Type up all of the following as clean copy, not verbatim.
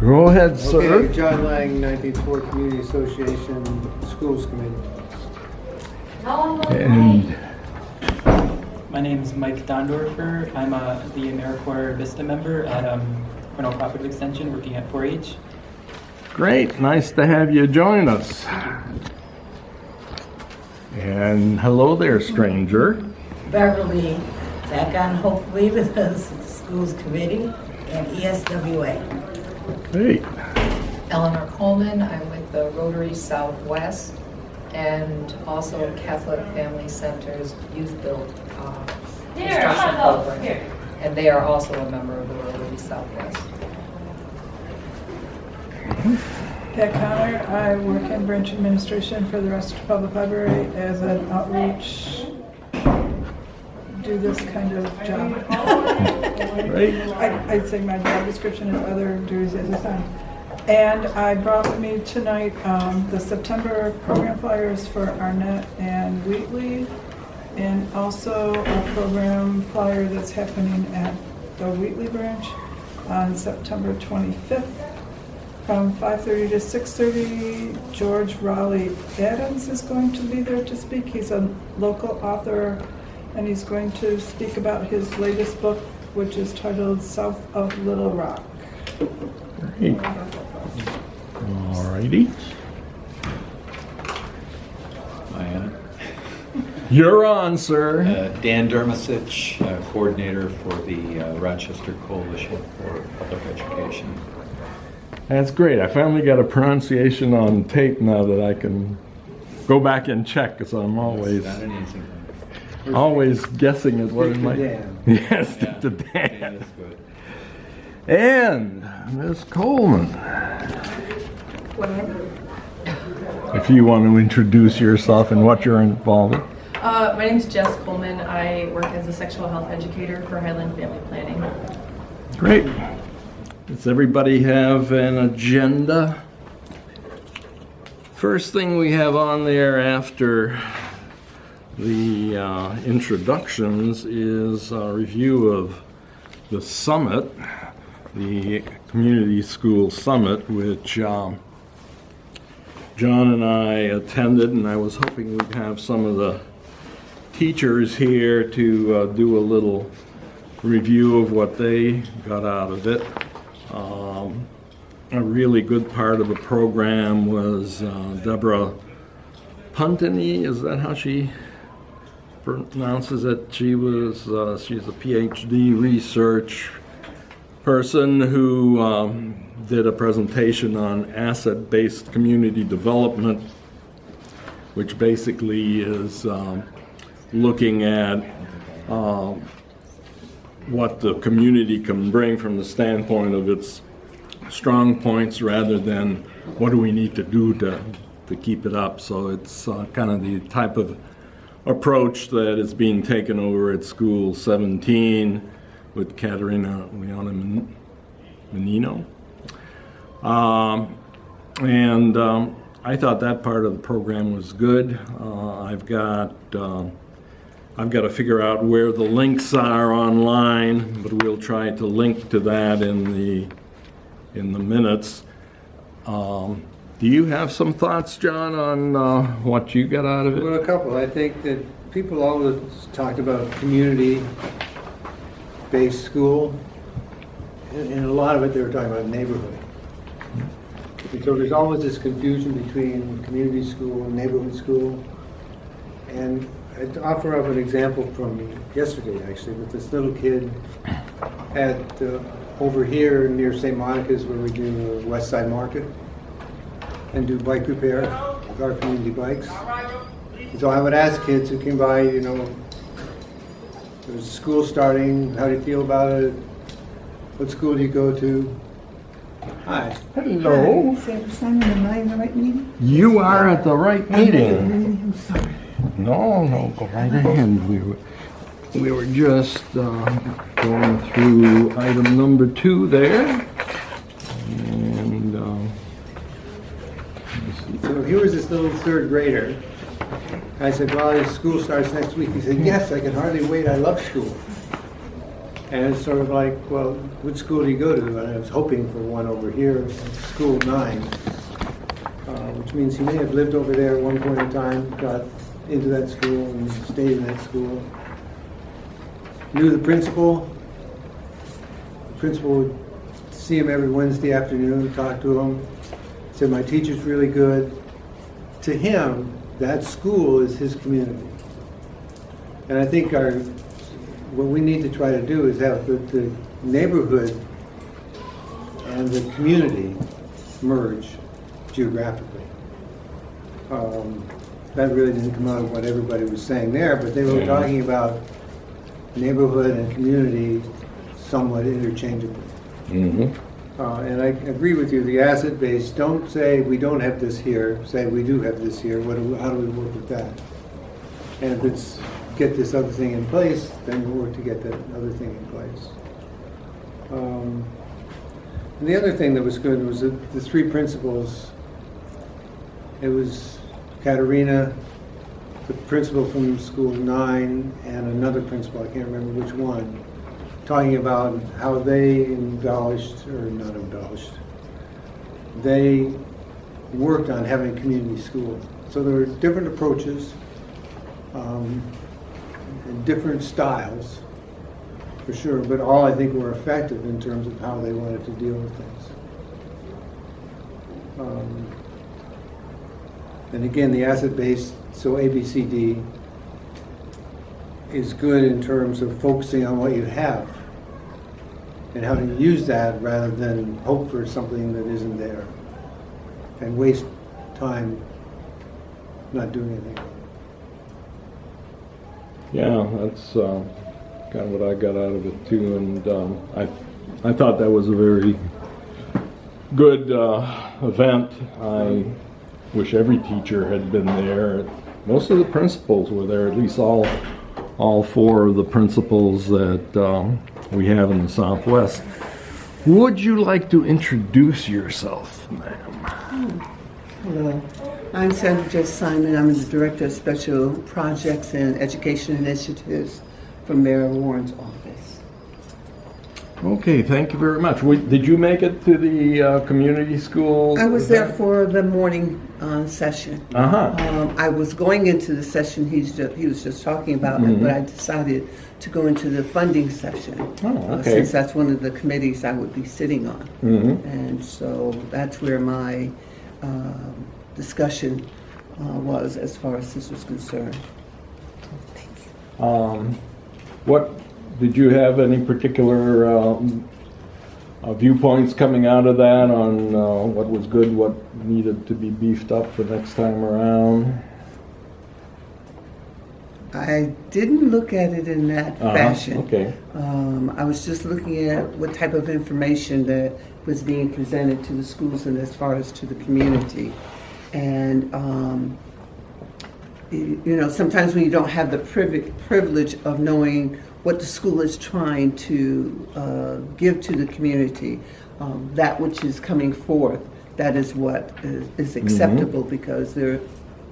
Go ahead, sir. Okay, John Lang, 19th Ward Community Association Schools Committee. And My name is Mike Dondorfer. I'm the AmeriCorps Vista member at Cornell Cooperative Extension, working at 4-H. great, nice to have you join us. And hello there, stranger. Beverly, back on hopefully with the schools committee and ESWA. Great. Eleanor Coleman, I'm with the Rotary Southwest and also Catholic Family Center's Youth Build construction program. And they are also a member of the Rotary Southwest. Pat Connor, I work in branch administration for the Rochester Public Library as an outreach, do this kind of job. Great. I'd say my job description is other duties as assigned. And I brought with me tonight the September program flyers for Arnett and Wheatley, and also a program flyer that's happening at the Wheatley branch on September 25th. From 5:30 to 6:30, George Raleigh Adams is going to be there to speak. He's a local author, and he's going to speak about his latest book, which is titled South of Little Rock. Great. All righty. You're on, sir. Dan Dermasich, coordinator for the Rochester Coalition for Public Education. That's great. I finally got a pronunciation on tape now that I can go back and check, because I'm always Not an easy one. always guessing at what it Stick to might. Dan. Yes, stick to Dan Dan. is good. And Ms. Coleman, if you want to introduce yourself and what you're involved in. My name is Jess Coleman. I work as a sexual health educator for Highland Family Planning. Great. Does everybody have an agenda? First thing we have on there after the introductions is a review of the summit, the Community School Summit, which John and I attended, and I was hoping we'd have some of the teachers here to do a little review of what they got out of it. A really good part of the program was Deborah Puntany, is that how she pronounces it? She's a PhD research person who did a presentation on asset-based community development, which basically is looking at what the community can bring from the standpoint of its strong points rather than what do we need to do to keep it up. So it's kind of the type of approach that is being taken over at School 17 with Katerina Leona Menino. I thought that part of the program was good. I've got to figure out where the links are online, but we'll try to link to that in the minutes. Do you have some thoughts, John, on what you got out of it? Well, a couple. I think that people always talked about community-based school, and a lot of it they were talking about neighborhood. And so there's always this confusion between community school and neighborhood school. And I'd offer up an example from yesterday, actually, with this little kid at over here near St. Monica's, where we do the West Side Market and do bike repair with our community bikes. And so I would ask kids who came by, there's school starting, how do you feel about it? What school do you go to? Hi. Hello. Simon, am I in the right meeting? You are at the right meeting. I'm sorry. No, go right ahead. We were just going through item number 2 there. And So here was this little third grader. I said, well, his school starts next week. He said, yes, I can hardly wait. I love school. And it's sort of like, well, what school do you go to? And I was hoping for one over here, School 9, which means he may have lived over there at one point in time, got into that school and stayed in that school. Knew the principal. The principal would see him every Wednesday afternoon, talk to him. Said, my teacher's really good. To him, that school is his community. And I think what we need to try to do is have the neighborhood and the community merge geographically. That really didn't come out of what everybody was saying there, but they were talking about neighborhood and community somewhat interchangeably. And I agree with you, the asset base, don't say we don't have this here, say we do have this here, how do we work with that? And if it's get this other thing in place, then we'll work to get that other thing in place. And the other thing that was good was the three principals. It was Katerina, the principal from School 9, and another principal, I can't remember which one, talking about how they they worked on having a community school. So there were different approaches and different styles, for sure, but all I think were effective in terms of how they wanted to deal with things. And again, the asset base, so ABCD, is good in terms of focusing on what you have and how to use that rather than hope for something that isn't there and waste time not doing anything. Yeah, that's kind of what I got out of it too, and I thought that was a very good event. I wish every teacher had been there. Most of the principals were there, at least all four of the principals that we have in the Southwest. Would you like to introduce yourself, ma'am? Hello, I'm Sandra J. Simon. I'm the Director of Special Projects and Education Initiatives from Mayor Warren's office. Okay, thank you very much. Did you make it to the community school? I was there for the morning session. Uh-huh. I was going into the session he was just talking about, but I decided to go into the funding session. Oh, okay. Since that's one of the committees I would be sitting on. And so that's where my discussion was as far as this was concerned. What did you have any particular viewpoints coming out of that on what was good, what needed to be beefed up for next time around? I didn't look at it in that fashion. Okay. I was just looking at what type of information that was being presented to the schools and as far as to the community. And you know, sometimes when you don't have the privilege of knowing what the school is trying to give to the community, that which is coming forth, that is what is acceptable, because they're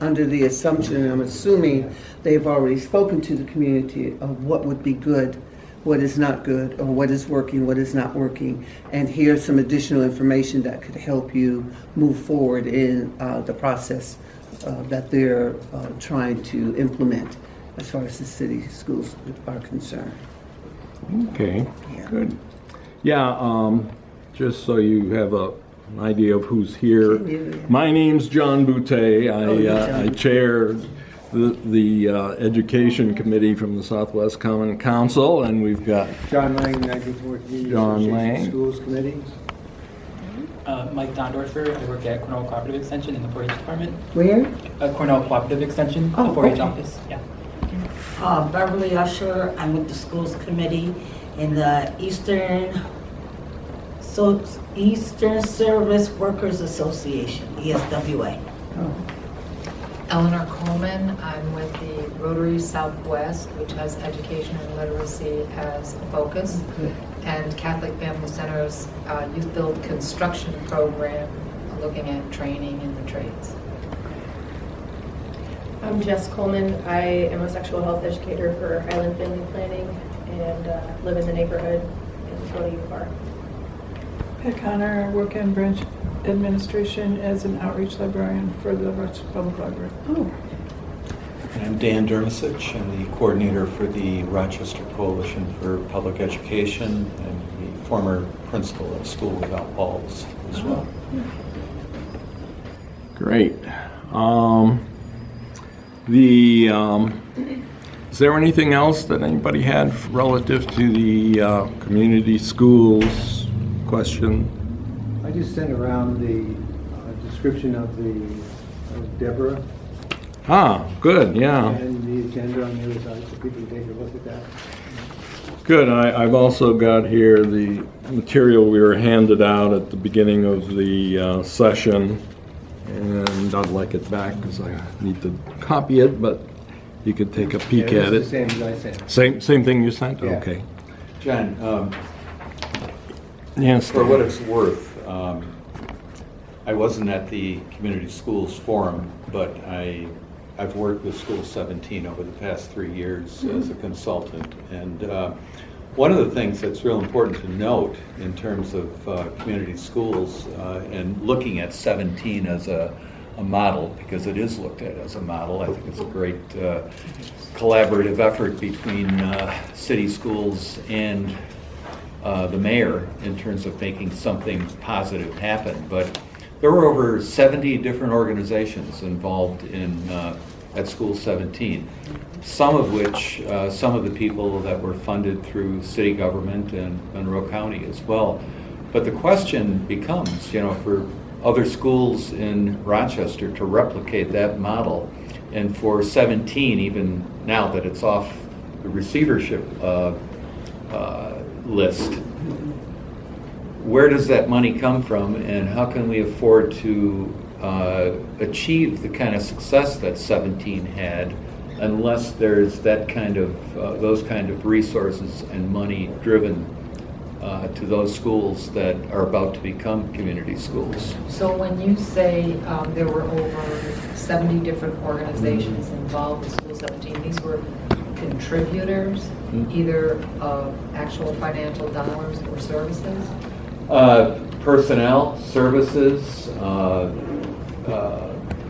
under the assumption, and I'm assuming they've already spoken to the community of what would be good, what is not good, or what is working, what is not working, and here's some additional information that could help you move forward in the process that they're trying to implement as far as the city schools are concerned. Okay, Yeah. good. Yeah, just so you have an idea of who's here. My name's John Boutte. I chair the Education Committee from the Southwest Common Council, and we've got John Lang, 19th Ward Community John Association Lang. Schools Committee. Mike Dondorfer. I work at Cornell Cooperative Extension in the 4-H department. Where? Cornell Cooperative Extension, the 4-H office. Yeah. Beverly Usher, I'm with the Schools Committee in the Eastern Service Workers Association, ESWA. Eleanor Coleman, I'm with the Rotary Southwest, which has education and literacy as a focus, and Catholic Family Center's Youth Build Construction Program, looking at training in the trades. I'm Jess Coleman. I am a sexual health educator for Highland Family Planning and live in the neighborhood and go to U of R. Pat Connor, I work in branch administration as an outreach librarian for the Rochester Public Library. Oh, I'm Dan Dermisich. I'm the coordinator for the Rochester Coalition for Public Education and the former principal at School Without Walls as well. Great. Is there anything else that anybody had relative to the community schools question? I just sent around the description of Deborah Good, yeah. and the agenda on the other side, so people can take a look at that. Good. I've also got here the material we were handed out at the beginning of the session, and I'd like it back because I need to copy it, but you could take a peek Yeah, at it's it. the same as I sent. Same thing you sent? Yeah. Okay. John, Yes. for what it's worth, I wasn't at the Community Schools Forum, but I've worked with School 17 over the past 3 years as a consultant. And one of the things that's real important to note in terms of community schools and looking at 17 as a model, because it is looked at as a model, I think it's a great collaborative effort between city schools and the mayor in terms of making something positive happen. But there were over 70 different organizations involved in at School 17, some of which, some of the people that were funded through city government and Monroe County as well. But the question becomes, for other schools in Rochester to replicate that model, and for 17, even now that it's off the receivership list, where does that money come from, and how can we afford to achieve the kind of success that 17 had unless there's that kind of those kind of resources and money driven to those schools that are about to become community schools? So when you say there were over 70 different organizations involved in School 17, these were contributors, either of actual financial dollars or services? Personnel, services,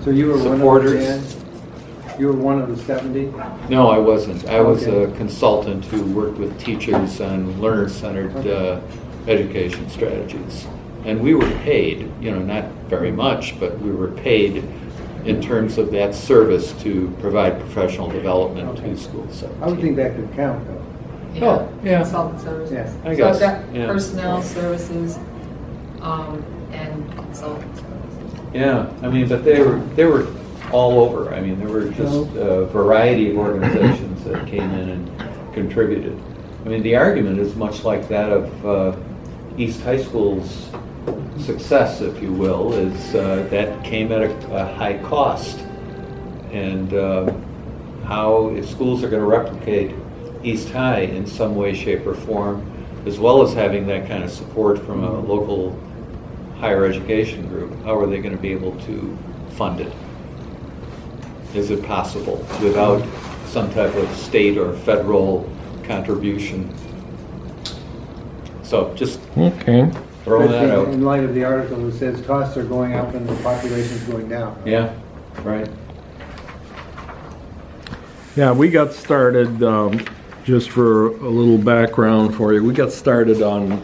So you were supporters. one of the, you were one of the 70? No, I wasn't. I was Okay. a consultant who worked with teachers on learner-centered education strategies. And we were paid, not very much, but we were paid in terms of that service to provide professional development to School 17. I would think that could count, though. Oh, yeah. Consultant services. Yeah. I So guess, I've got yeah. personnel services and consultant services. Yeah, but they were all over. There were just a variety of organizations that came in and contributed. The argument is much like that of East High School's success, if you will, is that came at a high cost. And how, if schools are going to replicate East High in some way, shape, or form, as well as having that kind of support from a local higher education group, how are they going to be able to fund it? Is it possible without some type of state or federal contribution? So just Okay. throwing that Especially out. in light of the article that says costs are going up and the population's going down. Yeah, right. Yeah, we got started, just for a little background for you, we got started on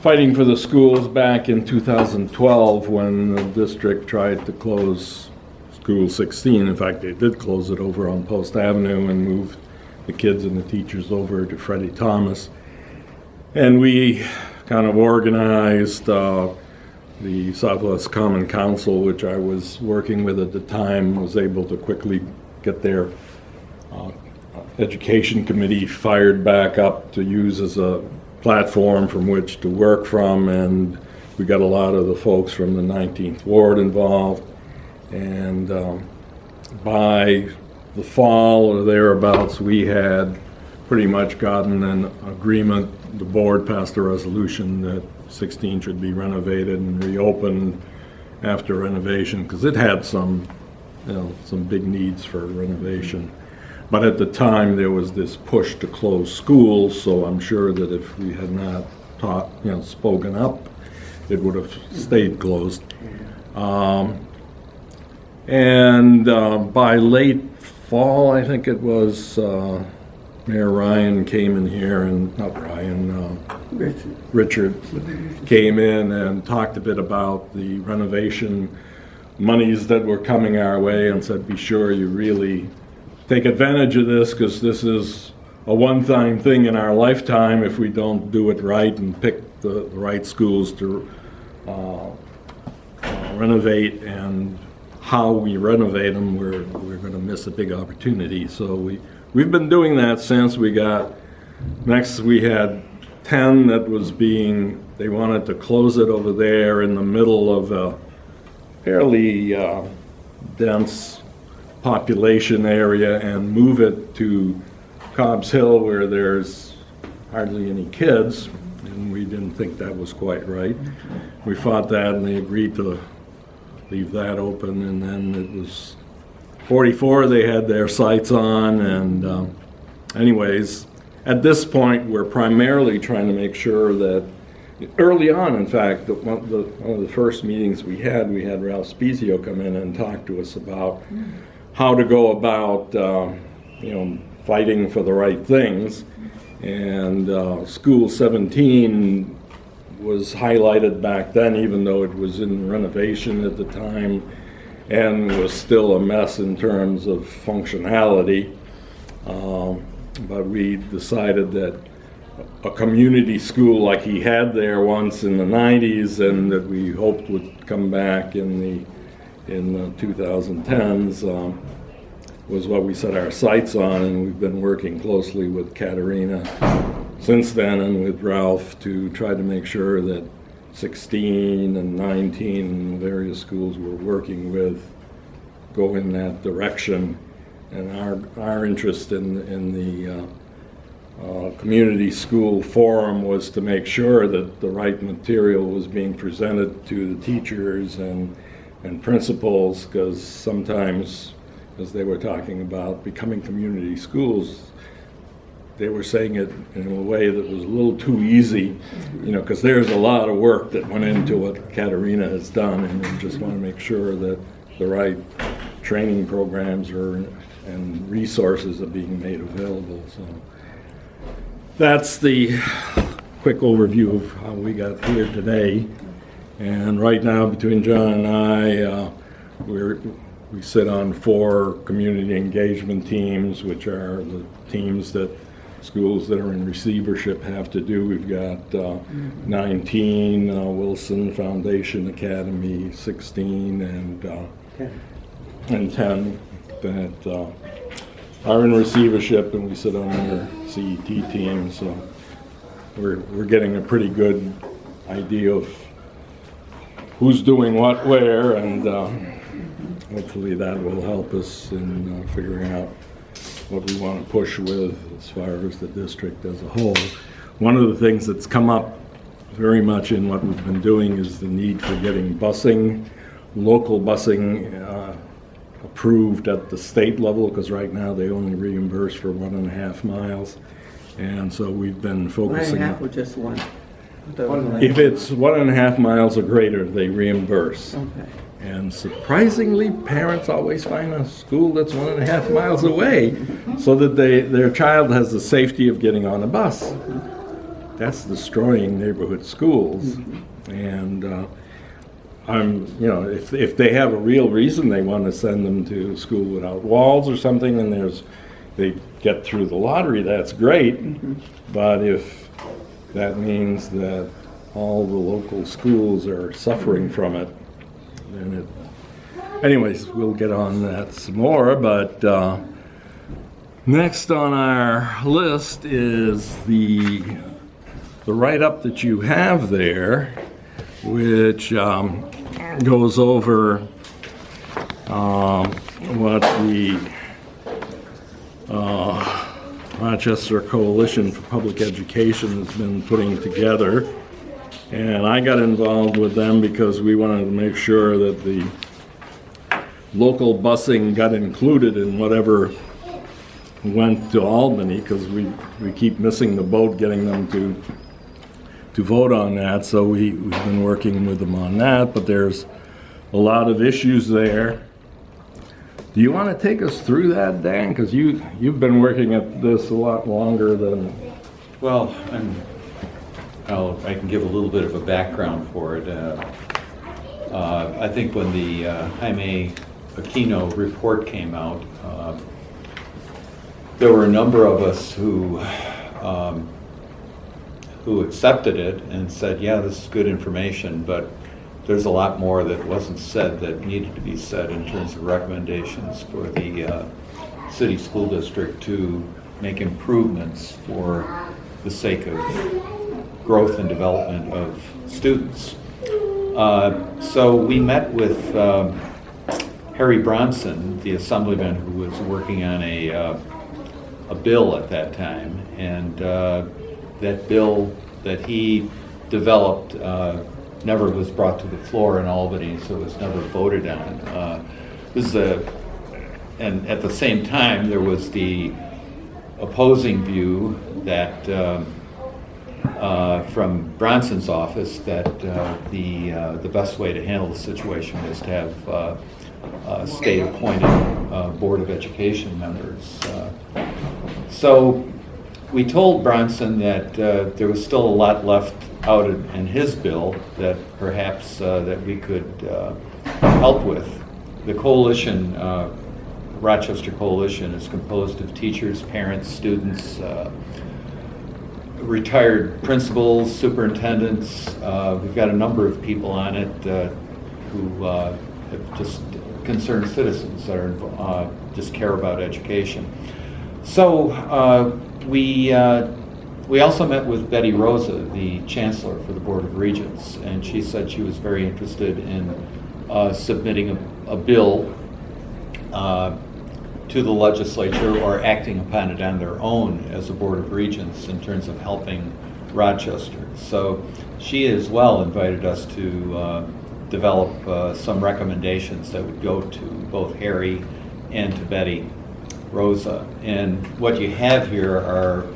fighting for the schools back in 2012 when the district tried to close School 16. In fact, they did close it over on Post Avenue and moved the kids and the teachers over to Freddie Thomas. And we kind of organized the Southwest Common Council, which I was working with at the time, was able to quickly get their Education Committee fired back up to use as a platform from which to work from, and we got a lot of the folks from the 19th Ward involved. And by the fall or thereabouts, we had pretty much gotten an agreement. The board passed a resolution that 16 should be renovated and reopened after renovation, because it had some big needs for renovation. But at the time, there was this push to close schools, so I'm sure that if we had not spoken up, it would have stayed closed. And by late fall, I think it was, Mayor Ryan came in here, and not Ryan, Richard came in and talked a bit about the renovation monies that were coming our way, and said, be sure you really take advantage of this, because this is a one-time thing in our lifetime if we don't do it right and pick the right schools to renovate. And how we renovate them, we're going to miss a big opportunity. So we've been doing that since we got, next we had 10 that was they wanted to close it over there in the middle of a fairly dense population area and move it to Cobb's Hill, where there's hardly any kids, and we didn't think that was quite right. We fought that, and they agreed to leave that open, and then it was 44 they had their sights on, and anyways, at this point we're primarily trying to make sure that early on, in fact, one of the first meetings we had Ralph Spezio come in and talk to us about how to go about fighting for the right things. And School 17 was highlighted back then, even though it was in renovation at the time and was still a mess in terms of functionality. But we decided that a community school like he had there once in the 90s, and that we hoped would come back in the 2010s, was what we set our sights on, and we've been working closely with Katerina since then and with Ralph to try to make sure that 16 and 19 and various schools we're working with go in that direction. And our interest in the community school forum was to make sure that the right material was being presented to the teachers and principals, because sometimes, as they were talking about becoming community schools, they were saying it in a way that was a little too easy, because there's a lot of work that went into what Katerina has done, and we just want to make sure that the right training programs and resources are being made available. So that's the quick overview of how we got here today. And right now, between John and I, we sit on 4 community engagement teams, which are the teams that schools that are in receivership have to do. We've got 19, Wilson Foundation Academy, 16, and 10 that are in receivership, and we sit on their CET team. So we're getting a pretty good idea of who's doing what where, and hopefully that will help us in figuring out what we want to push with as far as the district as a whole. One of the things that's come up very much in what we've been doing is the need for getting busing, local busing approved at the state level, because right now they only reimburse for 1.5 miles. And so we've been focusing. 1.5 or just one? If it's 1.5 miles or greater, they reimburse. Okay. And surprisingly, parents always find a school that's 1.5 miles away, so that their child has the safety of getting on a bus. That's destroying neighborhood schools. And if they have a real reason they want to send them to school without walls or something, and they get through the lottery, that's great. But if that means that all the local schools are suffering from it, then anyways, we'll get on that some more. But next on our list is the write-up that you have there, which goes over what the Rochester Coalition for Public Education has been putting together. And I got involved with them because we wanted to make sure that the local busing got included in whatever went to Albany because we keep missing the boat getting them to vote on that. So we've been working with them on that, but there's a lot of issues there. Do you want to take us through that, Dan? Because you've been working at this a lot longer than... Well, I can give a little bit of a background for it. I think when the Jaime Aquino report came out, there were a number of us who accepted it and said, yeah, this is good information, but there's a lot more that wasn't said that needed to be said in terms of recommendations for the city school district to make improvements for the sake of growth and development of students. So we met with Harry Bronson, the Assemblyman who was working on a bill at that time, and that bill that he developed never was brought to the floor in Albany, so it was never voted on. And at the same time, there was the opposing view that from Bronson's office that the best way to handle the situation was to have state-appointed Board of Education members. So we told Bronson that there was still a lot left out in his bill that perhaps that we could help with. The coalition, Rochester Coalition, is composed of teachers, parents, students, retired principals, superintendents. We've got a number of people on it who have just concerned citizens that are just care about education. So we also met with Betty Rosa, the Chancellor for the Board of Regents, and she said she was very interested in submitting a bill to the legislature or acting upon it on their own as a Board of Regents in terms of helping Rochester. So she as well invited us to develop some recommendations that would go to both Harry and to Betty Rosa. And what you have here are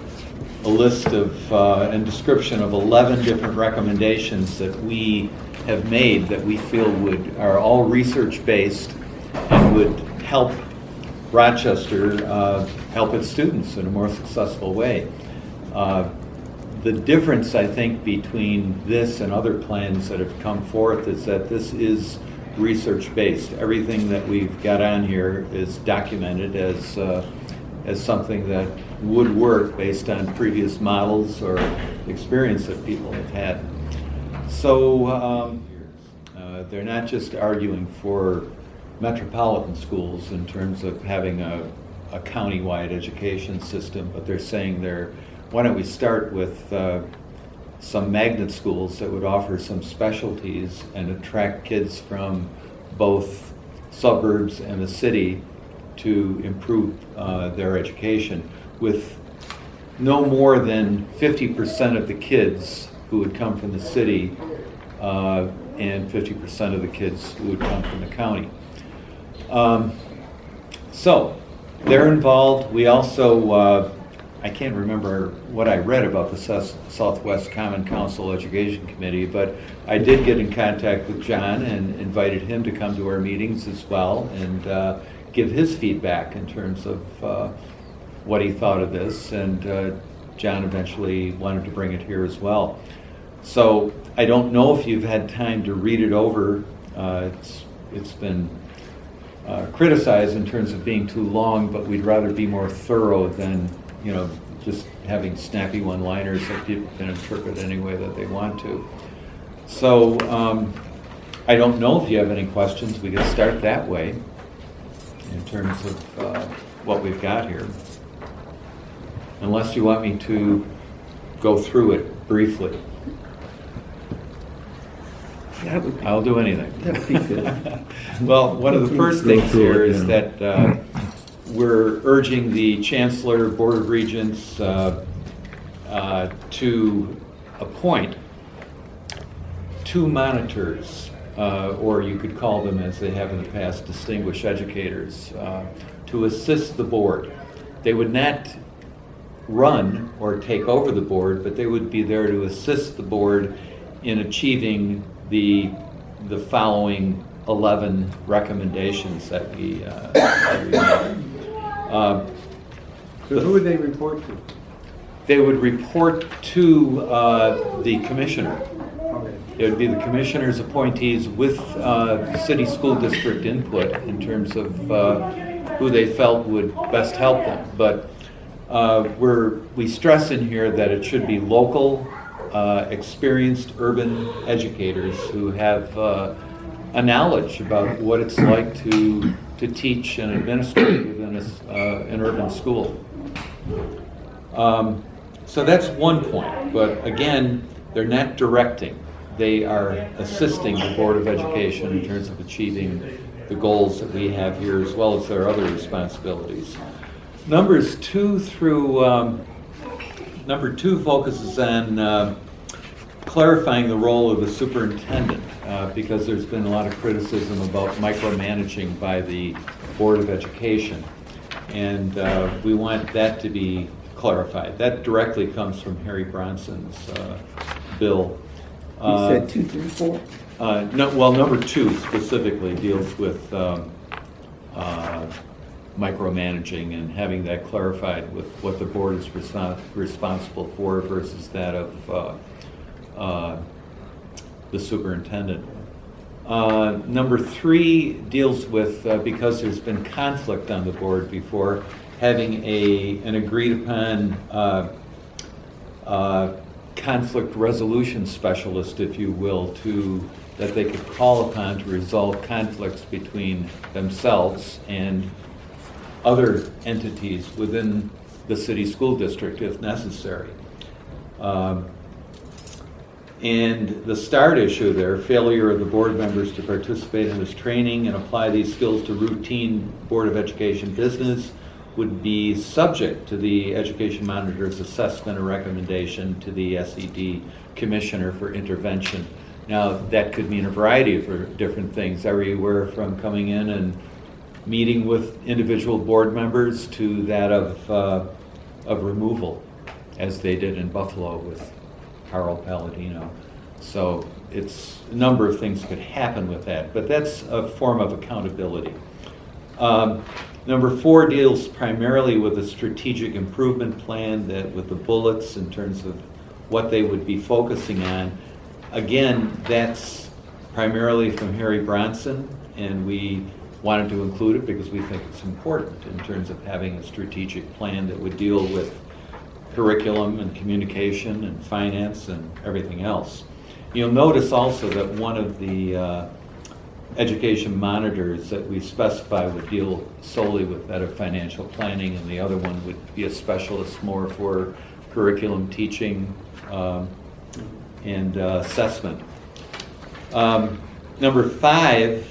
a list of and description of 11 different recommendations that we have made that we feel are all research-based and would help Rochester help its students in a more successful way. The difference, I think, between this and other plans that have come forth is that this is research-based. Everything that we've got on here is documented as something that would work based on previous models or experience that people have had. So they're not just arguing for metropolitan schools in terms of having a county-wide education system, but they're saying why don't we start with some magnet schools that would offer some specialties and attract kids from both suburbs and the city to improve their education, with no more than 50% of the kids who would come from the city and 50% of the kids who would come from the county. So they're involved. We also, I can't remember what I read about the Southwest Common Council Education Committee, but I did get in contact with John and invited him to come to our meetings as well and give his feedback in terms of what he thought of this, and John eventually wanted to bring it here as well. So I don't know if you've had time to read it over. It's been criticized in terms of being too long, but we'd rather be more thorough than just having snappy one-liners that people can interpret any way that they want to. So I don't know if you have any questions. We could start that way in terms of what we've got here. Unless you want me to go through it briefly. I'll do anything. That would be good. Well, one of the first things here is that we're urging the Chancellor, Board of Regents to appoint 2 monitors, or you could call them, as they have in the past, distinguished educators, to assist the board. They would not run or take over the board, but they would be there to assist the board in achieving the following 11 recommendations that we made. So who would they report to? They would report to the commissioner. Okay. It would be the commissioner's appointees with city school district input in terms of who they felt would best help them. But we stress in here that it should be local, experienced urban educators who have a knowledge about what it's like to teach and administrate within an urban school. So that's one point, but again, they're not directing. They are assisting the Board of Education in terms of achieving the goals that we have here, as well as their other responsibilities. Number 2 focuses on clarifying the role of the superintendent, because there's been a lot of criticism about micromanaging by the Board of Education, and we want that to be clarified. That directly comes from Harry Bronson's bill. You said 2, 3, 4? No, well, number 2 specifically deals with micromanaging and having that clarified with what the board is responsible for versus that of the superintendent. Number 3 deals with, because there's been conflict on the board before, having an agreed upon conflict resolution specialist, if you will, that they could call upon to resolve conflicts between themselves and other entities within the city school district if necessary. And the start issue there, failure of the board members to participate in this training and apply these skills to routine Board of Education business, would be subject to the education monitor's assessment or recommendation to the SED commissioner for intervention. Now, that could mean a variety of different things, everywhere from coming in and meeting with individual board members to that of removal, as they did in Buffalo with Carl Palladino. So it's a number of things could happen with that, but that's a form of accountability. Number 4 deals primarily with a strategic improvement plan that with the bullets in terms of what they would be focusing on. Again, that's primarily from Harry Bronson, and we wanted to include it because we think it's important in terms of having a strategic plan that would deal with curriculum and communication and finance and everything else. You'll notice also that one of the education monitors that we specify would deal solely with that of financial planning, and the other one would be a specialist more for curriculum teaching and assessment. Number 5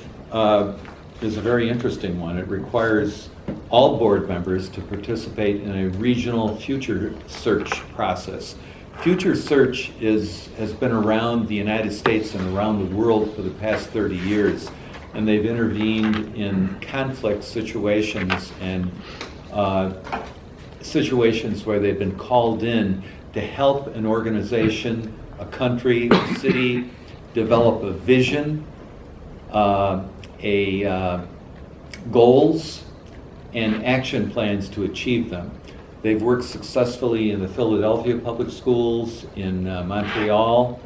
is a very interesting one. It requires all board members to participate in a regional future search process. Future search has been around the United States and around the world for the past 30 years, and they've intervened in conflict situations and situations where they've been called in to help an organization, a country, a city develop a vision, goals, and action plans to achieve them. They've worked successfully in the Philadelphia Public Schools, in Montreal,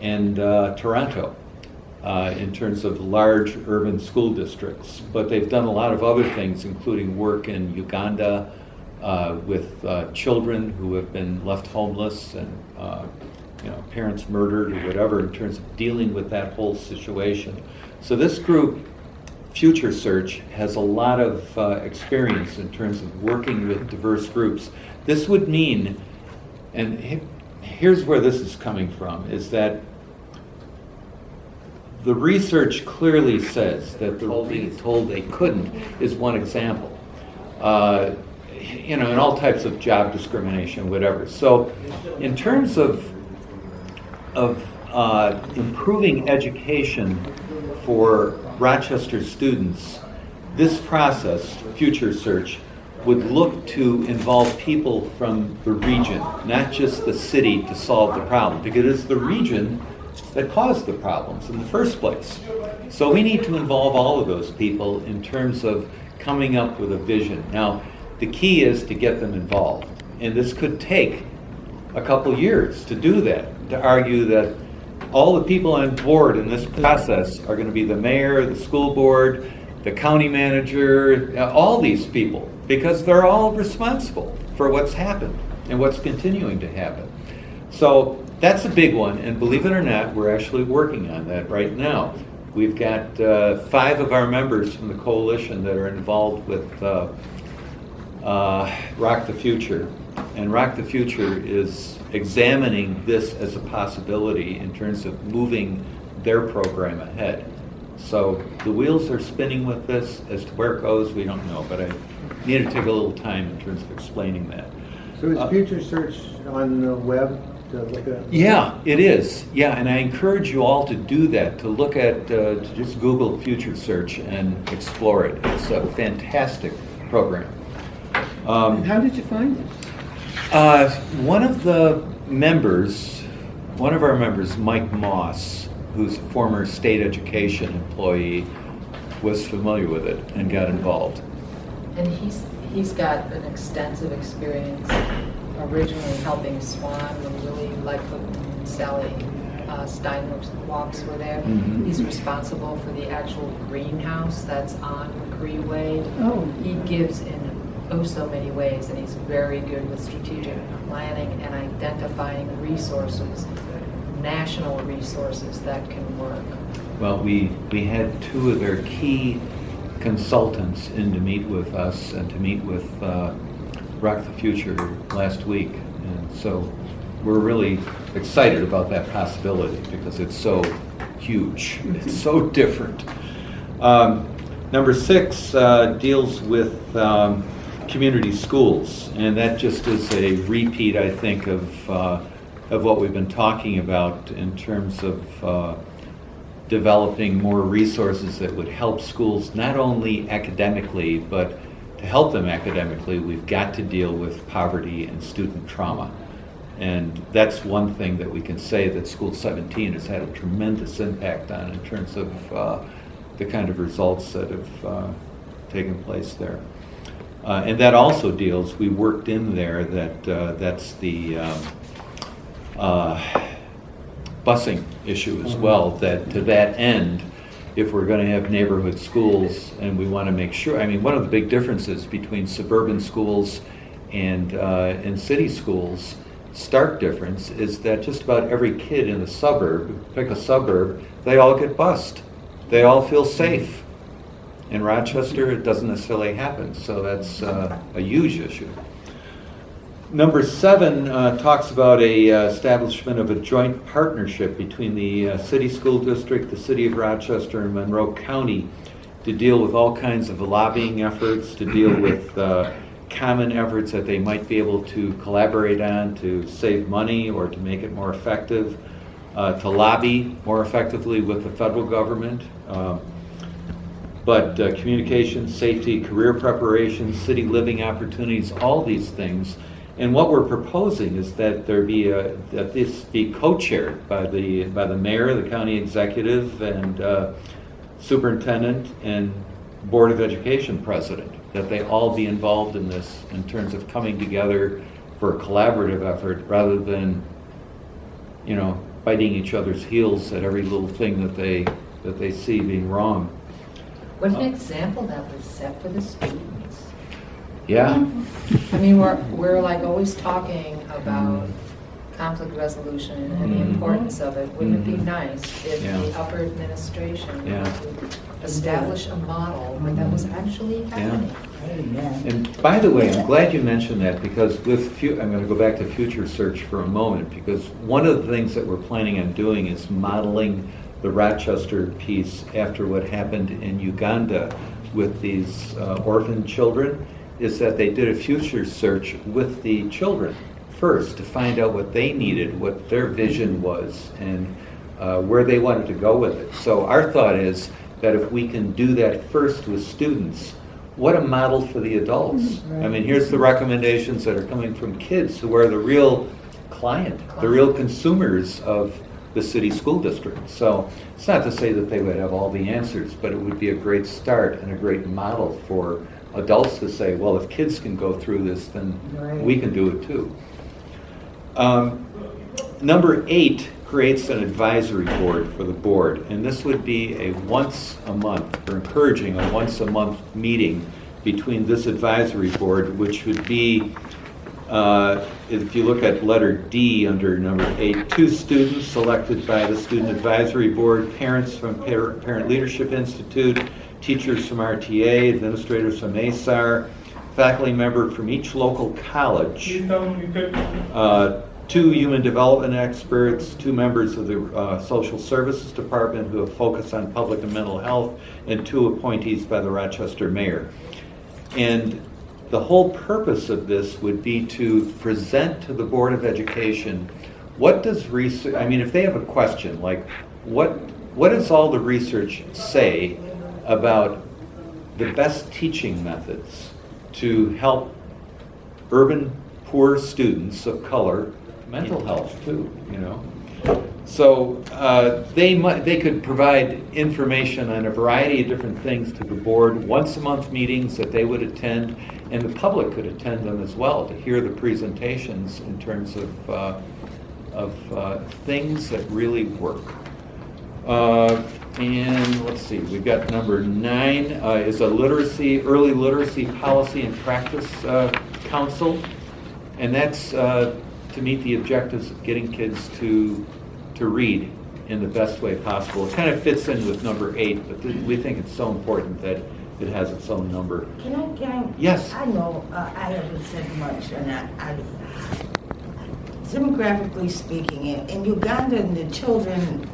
and Toronto in terms of large urban school districts. But they've done a lot of other things, including work in Uganda with children who have been left homeless and parents murdered or whatever, in terms of dealing with that whole situation. So this group, Future Search, has a lot of experience in terms of working with diverse groups. This would mean, and here's where this is coming from, is that the research clearly says that they're being told they couldn't is one example. In all types of job discrimination, whatever. So in terms of improving education for Rochester students, this process, Future Search, would look to involve people from the region, not just the city, to solve the problem, because it's the region that caused the problems in the first place. So we need to involve all of those people in terms of coming up with a vision. Now, the key is to get them involved, and this could take a couple years to do that, to argue that all the people on board in this process are going to be the mayor, the school board, the county manager, all these people, because they're all responsible for what's happened and what's continuing to happen. So that's a big one, and believe it or not, we're actually working on that right now. We've got 5 of our members from the coalition that are involved with Rock the Future. And Rock the Future is examining this as a possibility in terms of moving their program ahead. So the wheels are spinning with this. As to where it goes, we don't know, but I need to take a little time in terms of explaining that. So is Future Search on the web to look at? Yeah, it is. Yeah, and I encourage you all to do that, to look at, to just Google Future Search and explore it. It's a fantastic program. How did you find it? One of our members, Mike Moss, who's a former state education employee, was familiar with it and got involved. And he's got an extensive experience originally helping Swan when Willie Lightfoot and Sally Steinwalks were there. Mhm. He's responsible for the actual greenhouse that's on McCree Way. Oh. He gives in so many ways, and he's very good with strategic planning and identifying resources, national resources that can work. Well, we had 2 of their key consultants in to meet with us and to meet with Rock the Future last week. And so we're really excited about that possibility because it's so huge. It's so different. Number 6 deals with community schools, and that just is a repeat, I think, of what we've been talking about in terms of developing more resources that would help schools not only academically, but to help them academically, we've got to deal with poverty and student trauma. And that's one thing that we can say that School 17 has had a tremendous impact on in terms of the kind of results that have taken place there. And that also deals, we worked in there that that's the busing issue as well, that to that end, if we're going to have neighborhood schools and we want to make sure, I mean, one of the big differences between suburban schools and city schools, stark difference, is that just about every kid in the suburb, pick a suburb, they all get bused. They all feel safe. In Rochester, it doesn't necessarily happen, so that's a huge issue. Number 7 talks about a establishment of a joint partnership between the City School District, the City of Rochester, and Monroe County to deal with all kinds of lobbying efforts, to deal with common efforts that they might be able to collaborate on to save money or to make it more effective, to lobby more effectively with the federal government. But communication, safety, career preparation, city living opportunities, all these things. And what we're proposing is that that this be co-chaired by the mayor, the county executive, and superintendent, and Board of Education president. That they all be involved in this in terms of coming together for a collaborative effort, rather than, biting each other's heels at every little thing that they see being wrong. What an example that would set for the students. Yeah. I mean, we're like always talking about conflict resolution and the importance of it. Wouldn't it be nice if the upper administration would establish a model where that was actually happening? And by the way, I'm glad you mentioned that, because I'm going to go back to Future Search for a moment, because one of the things that we're planning on doing is modeling the Rochester piece after what happened in Uganda with these orphan children, is that they did a future search with the children first to find out what they needed, what their vision was, and where they wanted to go with it. So our thought is that if we can do that first with students, what a model for the adults. I mean, here's the recommendations that are coming from kids who are the real client, the real consumers of the city school district. So it's not to say that they would have all the answers, but it would be a great start and a great model for adults to say, well, if kids can go through this, then we can do it too. Number 8 creates an advisory board for the board, and this would be a once a month, or encouraging a once a month meeting between this advisory board, which would be, if you look at letter D under number 8, 2 students selected by the Student Advisory Board, parents from Parent Leadership Institute, teachers from RTA, administrators from ASAR, faculty member from each local college, 2 human development experts, 2 members of the social services department who have focused on public and mental health, and 2 appointees by the Rochester mayor. And the whole purpose of this would be to present to the Board of Education what does research, I mean, if they have a question like what does all the research say about the best teaching methods to help urban poor students of color, mental health too, you know. So they could provide information on a variety of different things to the board, once a month meetings that they would attend, and the public could attend them as well to hear the presentations in terms of things that really work. And let's see, we've got number 9 is a early literacy policy and practice council, and that's to meet the objectives of getting kids to read in the best way possible. It kind of fits in with number 8, but we think it's so important that it has its own number. Can I? Yes. I know I haven't said much, and I demographically speaking, in Uganda, the children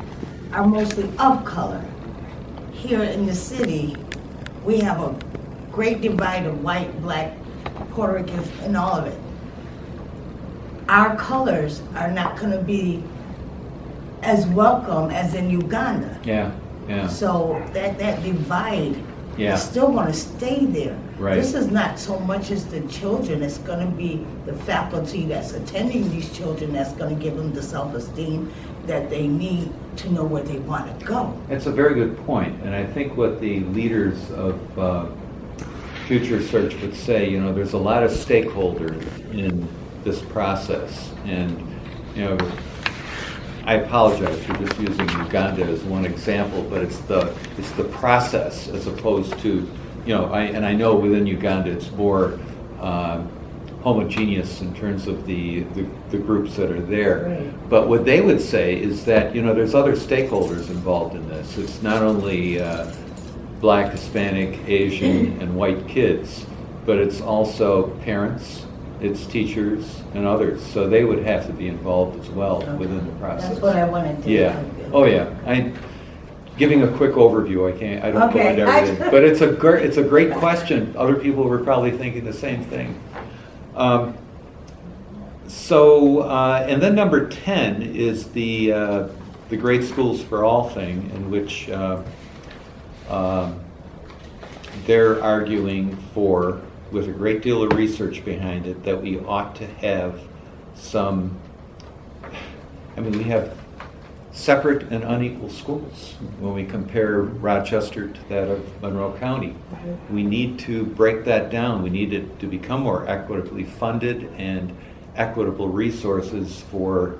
are mostly of color. Here in the city, we have a great divide of white, black, Puerto Ricans, and all of it. Our colors are not going to be as welcome as in Uganda. Yeah. So that divide Yeah. is still going to stay there. Right. This is not so much as the children, it's going to be the faculty that's attending these children that's going to give them the self-esteem that they need to know where they want to go. That's a very good point, and I think what the leaders of Future Search would say, you know, there's a lot of stakeholders in this process, and, you know, I apologize for just using Uganda as one example, but it's the process as opposed to, you know, I know within Uganda it's more homogeneous in terms of the groups that are there. Right. But what they would say is that, you know, there's other stakeholders involved in this. It's not only Black, Hispanic, Asian, and white kids, but it's also parents, it's teachers, and others. So they would have to be involved as well within the process. That's what I wanted to Yeah. Oh, yeah. Giving a quick overview, I don't go into everything, but it's a great question. Other people were probably thinking the same thing. And then number 10 is the Great Schools for All thing, in which they're arguing for, with a great deal of research behind it, that we ought to have some, we have separate and unequal schools when we compare Rochester to that of Monroe County. We need to break that down. We need it to become more equitably funded and equitable resources for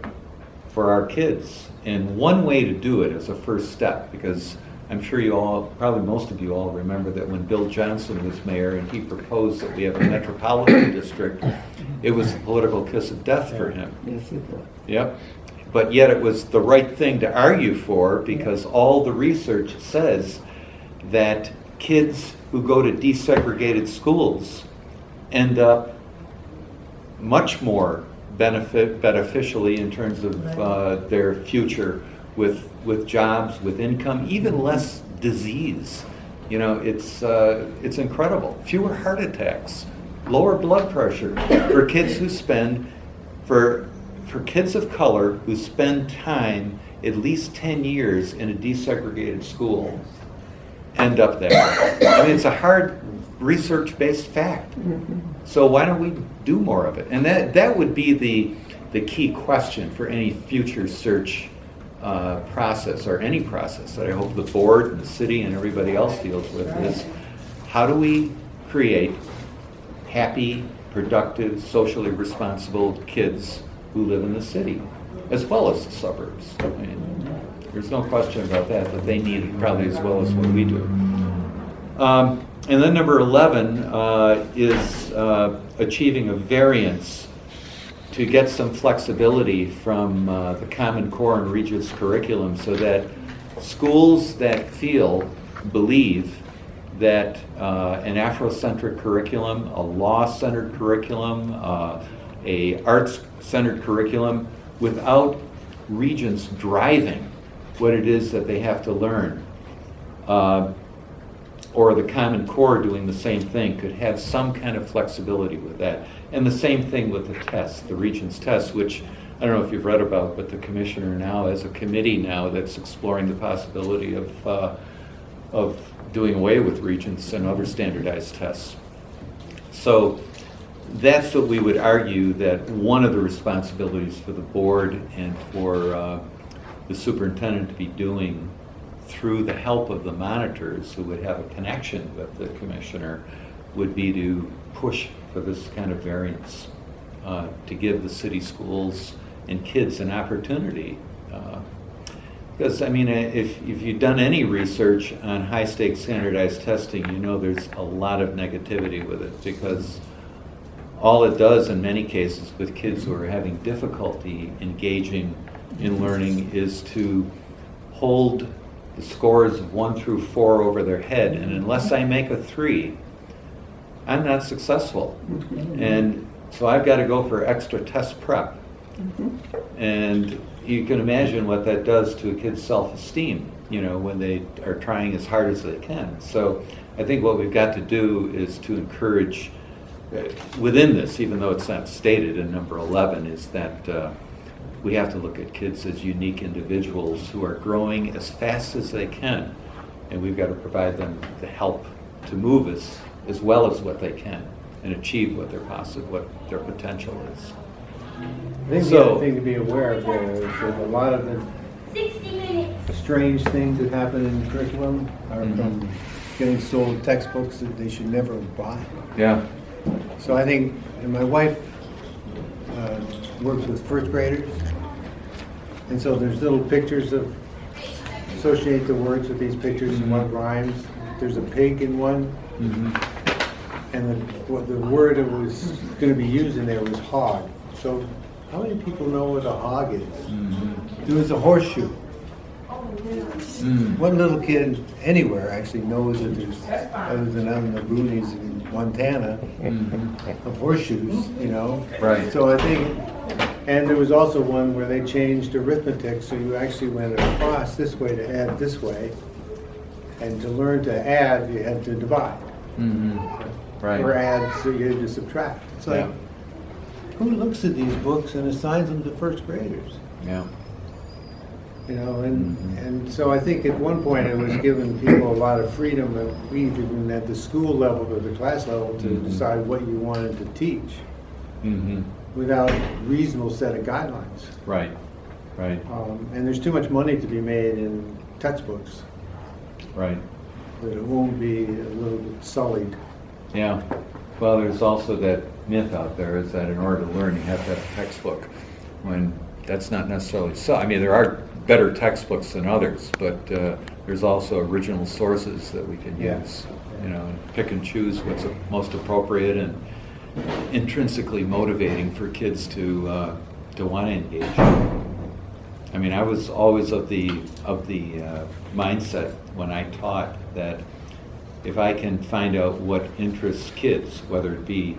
our kids. And one way to do it as a first step, because I'm sure you all, probably most of you all remember that when Bill Johnson was mayor and he proposed that we have a metropolitan district, it was a political kiss of death for him. Yes, it was. Yep. But yet it was the right thing to argue for, because all the research says that kids who go to desegregated schools end up much more beneficially in terms of their future with jobs, with income, even less disease. You know, it's incredible. Fewer heart attacks, lower blood pressure for kids who spend, for kids of color who spend time at least 10 years in a desegregated school, end up there. I mean, it's a hard research-based fact. So why don't we do more of it? And that would be the key question for any future search process, or any process that I hope the board and the city and everybody else deals with, is how do we create happy, productive, socially responsible kids who live in the city, as well as the suburbs. I mean, there's no question about that they need it probably as well as what we do. And then number 11 is achieving a variance to get some flexibility from the Common Core and Regents curriculum, so that schools that believe that an Afrocentric curriculum, a law-centered curriculum, a arts-centered curriculum, without Regents driving what it is that they have to learn, or the Common Core doing the same thing, could have some kind of flexibility with that. And the same thing with the test, the Regents test, which I don't know if you've read about, but the commissioner now has a committee now that's exploring the possibility of doing away with Regents and other standardized tests. So that's what we would argue, that one of the responsibilities for the board and for the superintendent to be doing, through the help of the monitors who would have a connection with the commissioner, would be to push for this kind of variance, to give the city schools and kids an opportunity. Because, I mean, if you've done any research on high-stakes standardized testing, you know there's a lot of negativity with it, because all it does in many cases with kids who are having difficulty engaging in learning is to hold the scores of 1 through 4 over their head, and unless I make a 3, I'm not successful. And so I've got to go for extra test prep. And you can imagine what that does to a kid's self-esteem, you know, when they are trying as hard as they can. So I think what we've got to do is to encourage, within this, even though it's not stated in number 11, is that we have to look at kids as unique individuals who are growing as fast as they can, and we've got to provide them the help to move as well as what they can and achieve what their potential is. I think the other thing to be aware of there is that a lot of the strange things that happen in the curriculum are from getting sold textbooks that they should never buy. Yeah. So I think, and my wife works with first graders, and so there's little pictures of, associate the words with these pictures and what rhymes. There's a pig in one, and the word that was going to be used in there was hog. So how many people know what a hog is? It was a horseshoe. One little kid anywhere actually knows that there's, other than out in the boonies in Montana, of horseshoes, you know? Right. So I think, and there was also one where they changed arithmetic, so you actually went across this way to add this way, and to learn to add, you had to divide. Right. Or add, so you had to subtract. It's like, who looks at these books and assigns them to first graders? Yeah. You know, and so I think at one point it was giving people a lot of freedom, even at the school level or the class level, to decide what you wanted to teach without a reasonable set of guidelines. Right. Right. And there's too much money to be made in textbooks Right. that it won't be a little bit sullied. Yeah. Well, there's also that myth out there is that in order to learn, you have to have a textbook, when that's not necessarily so. I mean, there are better textbooks than others, but there's also original sources that we can use, you know, and pick and choose what's most appropriate and intrinsically motivating for kids to want to engage. I mean, I was always of the mindset when I taught that if I can find out what interests kids, whether it be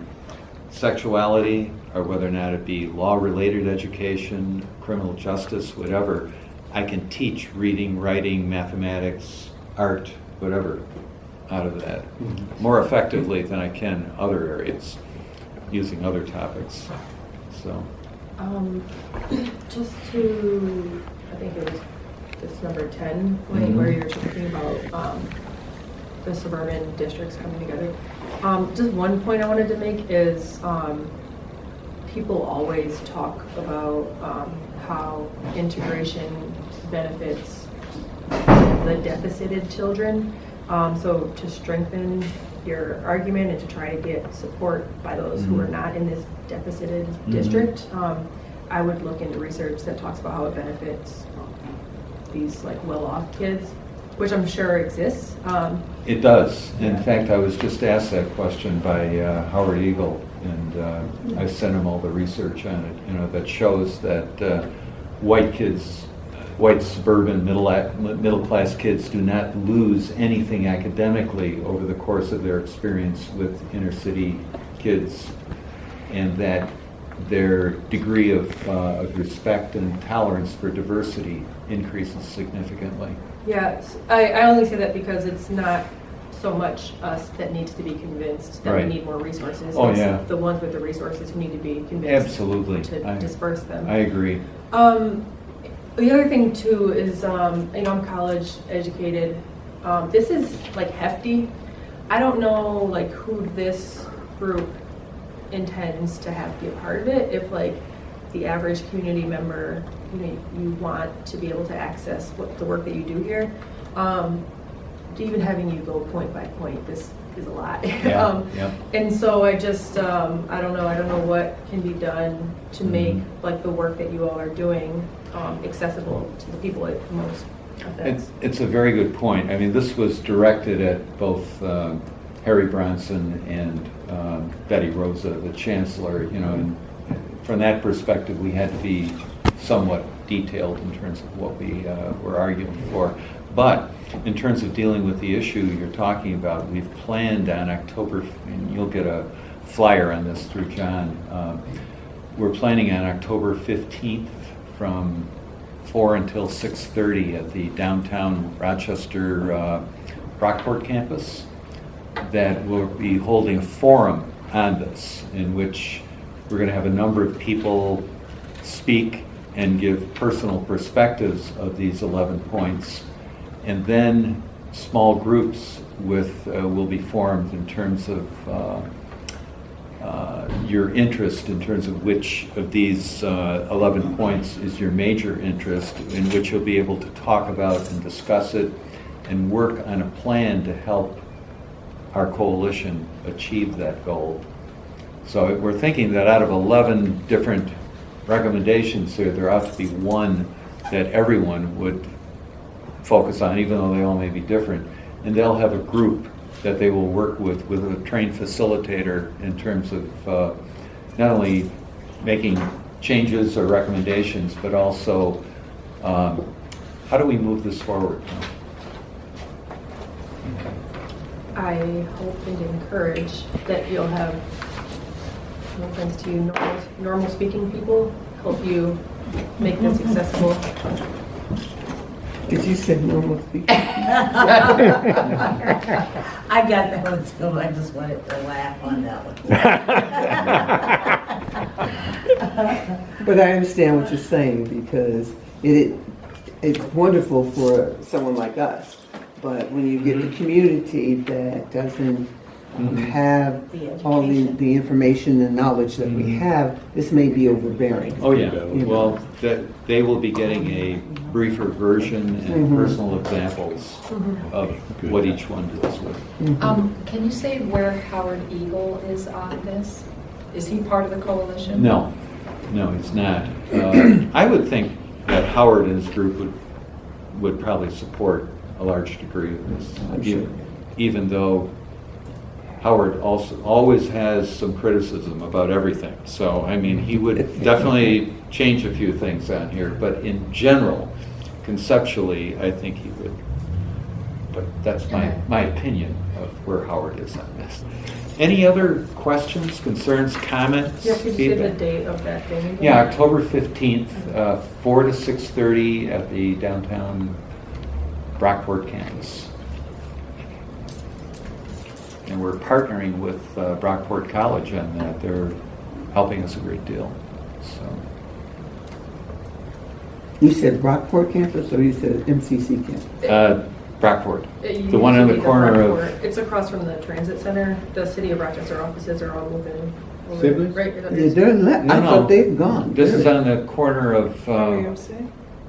sexuality or whether or not it be law-related education, criminal justice, whatever, I can teach reading, writing, mathematics, art, whatever, out of that more effectively than I can other areas, using other topics. So. Just to, I think it was this number 10 point where you're talking about the suburban districts coming together. Just one point I wanted to make is people always talk about how integration benefits the deficited children. So to strengthen your argument and to try to get support by those who are not in this deficited district, I would look into research that talks about how it benefits these like well-off kids, which I'm sure exists. It does. In fact, I was just asked that question by Howard Eagle, and I sent him all the research on it, that shows that white suburban middle-class kids do not lose anything academically over the course of their experience with inner city kids, and that their degree of respect and tolerance for diversity increases significantly. Yes, I only say that because it's not so much us that needs to be convinced that Right. we need more resources. Oh, It's yeah. the ones with the resources who need to be convinced Absolutely. to disperse them. I agree. The other thing too is, I'm college educated. This is like hefty. I don't know like who this group intends to have be a part of it. If like the average community member, you want to be able to access the work that you do here. Even having you go point by point, this is a lot. Yeah, yeah. And so I just, I don't know what can be done to make like the work that you all are doing accessible to the people it most affects. It's a very good point. I mean, this was directed at both Harry Bronson and Betty Rosa, the chancellor. And from that perspective, we had to be somewhat detailed in terms of what we were arguing for. But in terms of dealing with the issue you're talking about, we've planned on October, and you'll get a flyer on this through John. We're planning on October 15th from 4 until 6:30 at the downtown Rochester Brockport campus, that we'll be holding a forum on this, in which we're going to have a number of people speak and give personal perspectives of these 11 points. And then small groups will be formed in terms of your interest, in terms of which of these 11 points is your major interest, in which you'll be able to talk about and discuss it and work on a plan to help our coalition achieve that goal. So we're thinking that out of 11 different recommendations there ought to be one that everyone would focus on, even though they all may be different. And they'll have a group that they will work with a trained facilitator in terms of not only making changes or recommendations, but also how do we move this forward? I hope and encourage that you'll have, no offense to you, normal speaking people help you make this accessible. Did you say normal speaking? I got that one too, I just wanted to laugh on that one. But I understand what you're saying, because it's wonderful for someone like us. But when you get the community that doesn't have all the information and knowledge that we have, this may be overbearing. Oh, yeah. Well, they will be getting a briefer version and personal examples of what each one deals with. Can you say where Howard Eagle is on this? Is he part of the coalition? No, he's not. I would think that Howard and his group would probably support a large degree of this, even though Howard also always has some criticism about everything. So, I mean, he would definitely change a few things on here, but in general, conceptually, I think he would. But that's my opinion of where Howard is on this. Any other questions, concerns, comments? Yeah, could you say the feedback? date of that thing again? Yeah, October 15th, 4 to 6:30 at the downtown Brockport campus. And we're partnering with Brockport College on that. They're helping us a great deal. So You said Brockport campus, or you said MCC campus? Brockport. It The one used on to the be corner Brockport. of, It's across from the transit center. The city of Rochester offices are all moving. over, Sibley's? Right? Yeah, they're I No, no. thought they've gone. this is on the corner of, REOC?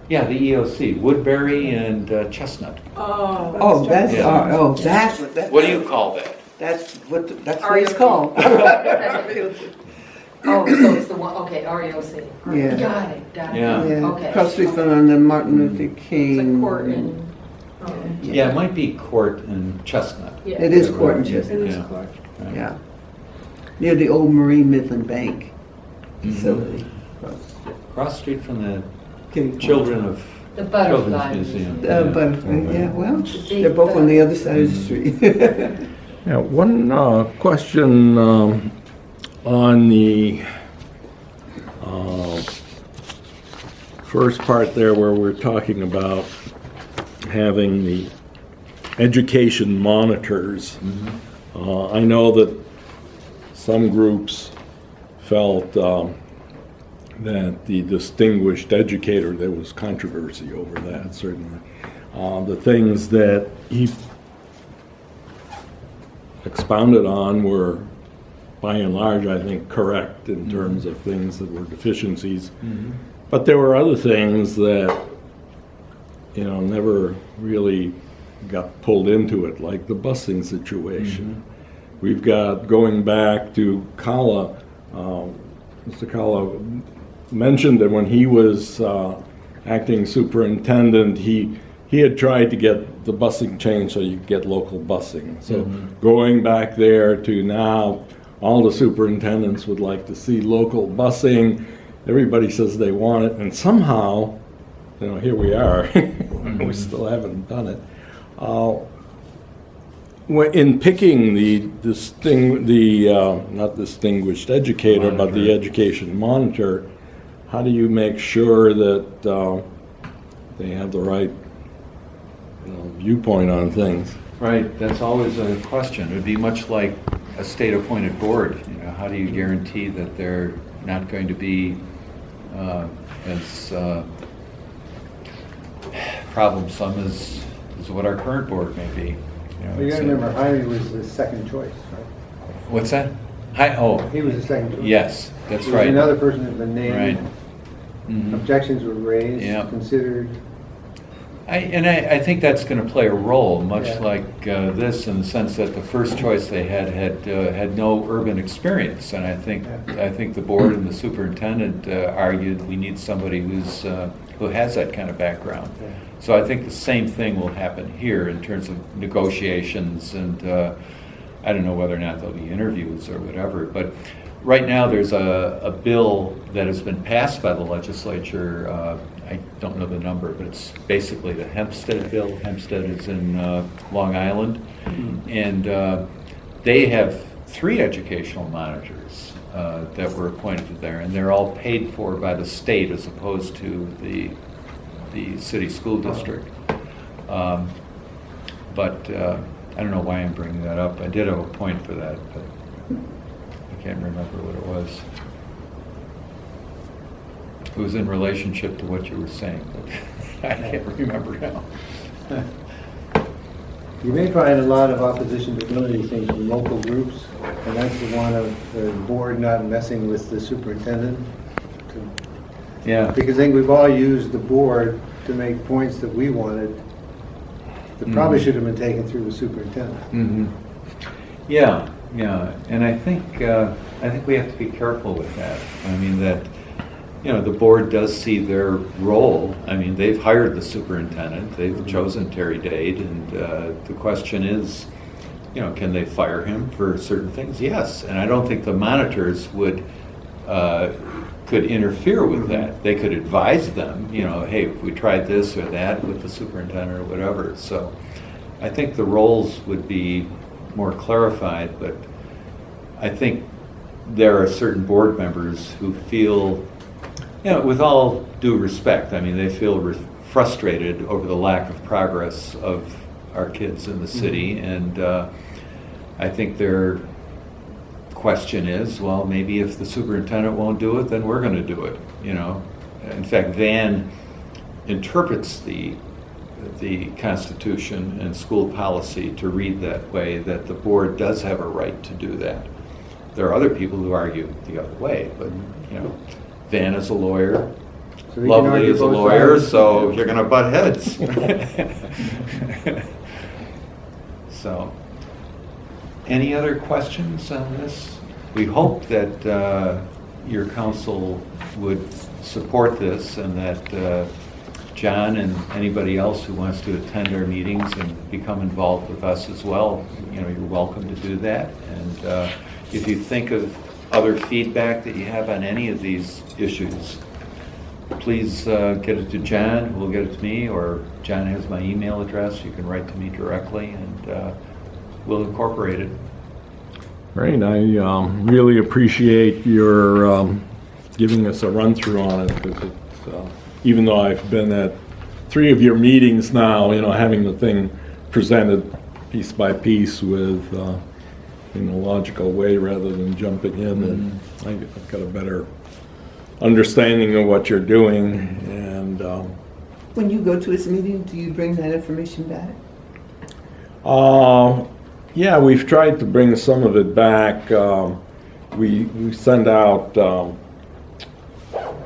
yeah, the EOC, Woodbury and Chestnut. Oh. Oh, that's, Yeah. that's what, that's. What do you call that? That's that's what it's REOC. called. Oh, so it's the one, okay, REOC. Yeah. Got it. Yeah. Yeah, Okay. across the street from the Martin Luther It's King. like court and. Yeah, it might be Court and Chestnut. Yeah. It is Court and It Chestnut, is Yeah. court. Right. yeah. Near the old Marine Midland Bank Mhm. facility. Across the street from the Kitty Children of The Butterfly Children's Museum. But, yeah, well, big they're both on the other side of the Mhm. street. Yeah, one question on the first part there where we're talking about having the education monitors. I know that some groups felt that the distinguished educator, there was controversy over that, certainly. The things that he expounded on were, by and large, I think, correct in terms of things that were deficiencies. But there were other things that, never really got pulled into it, like the busing situation. We've got, going back to Kala, Mr. Kala mentioned that when he was acting superintendent, he had tried to get the busing changed so you could get local busing. So going back there to now, all the superintendents would like to see local busing. Everybody says they want it, and somehow, here we are. We still haven't done it. In picking not distinguished educator, but the education monitor, how do you make sure that they have the right viewpoint on things? Right, that's always a question. It would be much like a state-appointed board. How do you guarantee that they're not going to be as problemsome as what our current board may be? Well, you gotta remember, Jaime was the second choice, right? What's that? Oh, He was the second choice. yes, that's There was right. another person that had been Right. named, Mhm. objections were raised, Yeah. considered. I think that's going to play a role, much Yeah. like this, in the sense that the first choice they had no urban experience, and I think the board and the superintendent argued we need somebody who has that kind of background. Yeah. So I think the same thing will happen here in terms of negotiations, and I don't know whether or not there'll be interviews or whatever, but right now there's a bill that has been passed by the legislature. I don't know the number, but it's basically the Hempstead bill. Hempstead is in Long Island, and they have 3 educational monitors that were appointed there, and they're all paid for by the state as opposed to the city school district. But I don't know why I'm bringing that up. I did have a point for that, but I can't remember what it was. It was in relationship to what you were saying, but I can't remember now. You may find a lot of opposition to one of these things from local groups, and that's the one of the board not messing with the superintendent. Yeah. Because I think we've all used the board to make points that we wanted that probably should have been taken through the superintendent. Mm-hmm. Yeah, and I think we have to be careful with that. I mean that, the board does see their role. I mean, they've hired the superintendent, they've chosen Terry Dade, and the question is, can they fire him for certain things? Yes, and I don't think the monitors could interfere with that. They could advise them, hey, if we tried this or that with the superintendent or whatever. So I think the roles would be more clarified, but I think there are certain board members who feel, with all due respect, I mean, they feel frustrated over the lack of progress of our kids in the city, and I think their question is, well, maybe if the superintendent won't do it, then we're going to do it. In fact, Van interprets the the Constitution and school policy to read that way, that the board does have a right to do that. There are other people who argue the other way, but, you know, Van is a lawyer, So we can Lovely argue is a both lawyer, sides. so you're gonna butt heads. So, any other questions on this? We hope that your council would support this and that John and anybody else who wants to attend our meetings and become involved with us as well, you know, you're welcome to do that. And if you think of other feedback that you have on any of these issues, please get it to John, who will get it to me, or John has my email address. You can write to me directly, and we'll incorporate it. Great, I really appreciate your giving us a run-through on it, because it's, even though I've been at 3 of your meetings now, you know, having the thing presented piece by piece with, in a logical way rather than jumping in, and I've got a better understanding of what you're doing, and When you go to his meeting, do you bring that information back? yeah, we've tried to bring some of it back. We send out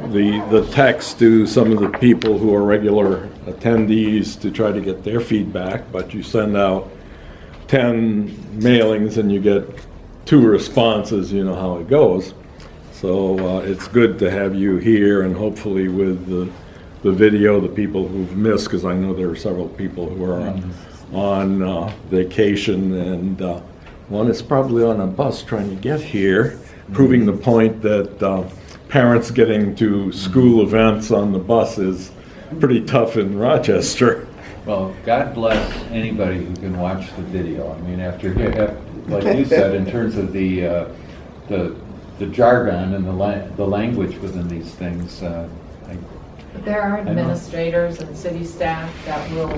the text to some of the people who are regular attendees to try to get their feedback, but you send out 10 mailings and you get 2 responses, you know how it goes. So it's good to have you here, and hopefully with the video, the people who've missed, because I know there are several people who are on vacation, and one is probably on a bus trying to get here, proving the point that parents getting to school events on the bus is pretty tough in Rochester. Well, God bless anybody who can watch the video. I mean, after like you said, in terms of the jargon and the language within these things, But there are know. administrators and city staff that will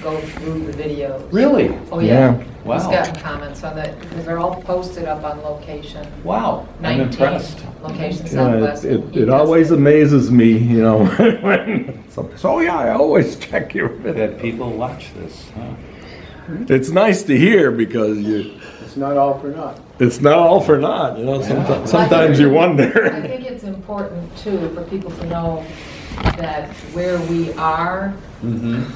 go through the videos. really? Oh, yeah. Wow. He's gotten comments on that, because they're all posted up on location. Wow, I'm 19, impressed. location Yeah, Southwest. it always amazes me, you know, when somebody says, oh yeah, I always check your video. That people watch this, huh? It's nice to hear, because It's not all for naught. it's not all for naught, you know, sometimes you I wonder. think it's important, too, for people to know that where we are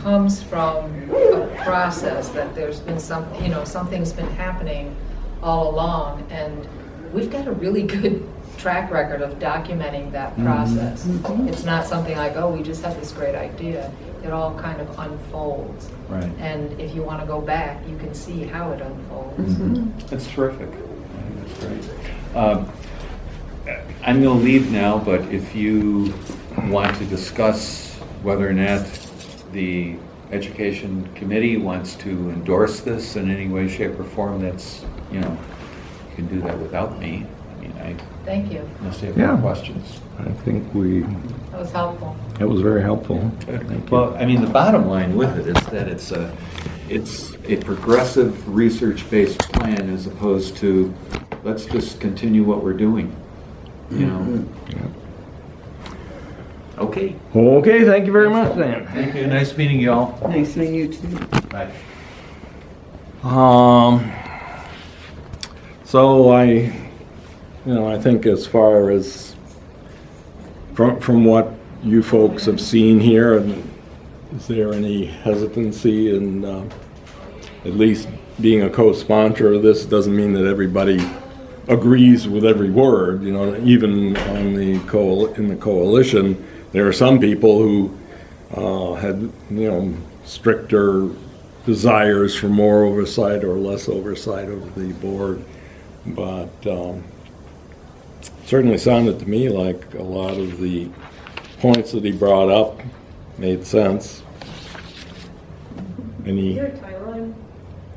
comes from a process, that there's been something's been happening all along, and we've got a really good track record of documenting that process. It's not something like, oh, we just have this great idea. It all kind of unfolds. Right. And if you want to go back, you can see how it unfolds. That's terrific. I think that's great. I'm going to leave now, but if you want to discuss whether or not the Education Committee wants to endorse this in any way, shape, or form, that's, you know, you can do that without me. I mean, Thank you. unless you have Yeah. more questions. I think That was helpful. that was very helpful. Thank you. Well, I mean, the bottom line with it is that it's a progressive, research-based plan, as opposed to, let's just continue what we're doing, you know? Okay. Okay, thank you very much, Dan. Thank you. Nice meeting you all. Nice meeting you too. Bye. So I think as far as from what you folks have seen here, and is there any hesitancy in at least being a co-sponsor of this? Doesn't mean that everybody agrees with every word. You know, even on in the coalition, there are some people who had stricter desires for more oversight or less oversight of the board, but certainly sounded to me like a lot of the points that he brought up made sense. Is there a timeline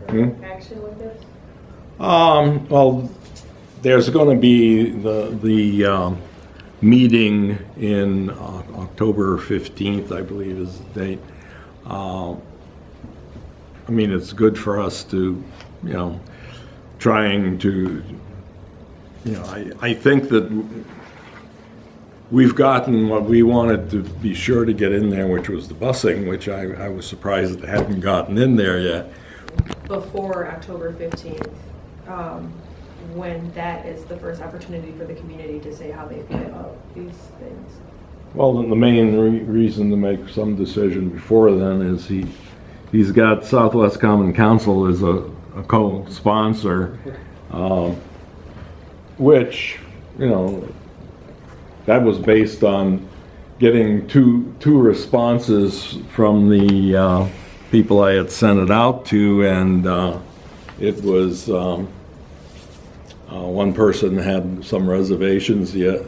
for action with this? Well, there's going to be the meeting in October 15th, I believe is the date. I mean, it's good for us to, trying to, I think that we've gotten what we wanted to be sure to get in there, which was the busing, which I was surprised that it hadn't gotten in there yet. Before October 15th, when that is the first opportunity for the community to say how they feel about these things. Well, the main reason to make some decision before then is he's got Southwest Common Council as a co-sponsor, which, you know, that was based on getting two responses from the people I had sent it out to, and it was one person had some reservations, the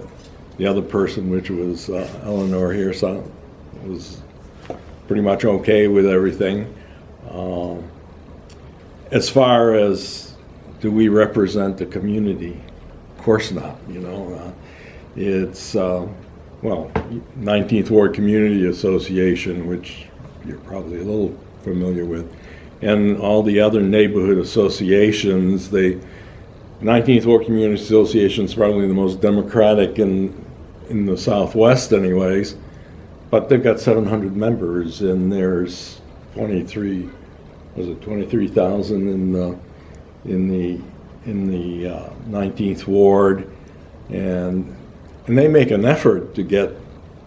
other person, which was Eleanor here, so was pretty much okay with everything. As far as do we represent the community? Of course not, you know. It's, well, 19th Ward Community Association, which you're probably a little familiar with, and all the other neighborhood associations. The 19th Ward Community Association is probably the most democratic in the Southwest anyways, but they've got 700 members, and there's 23,000 in the 19th Ward, and they make an effort to get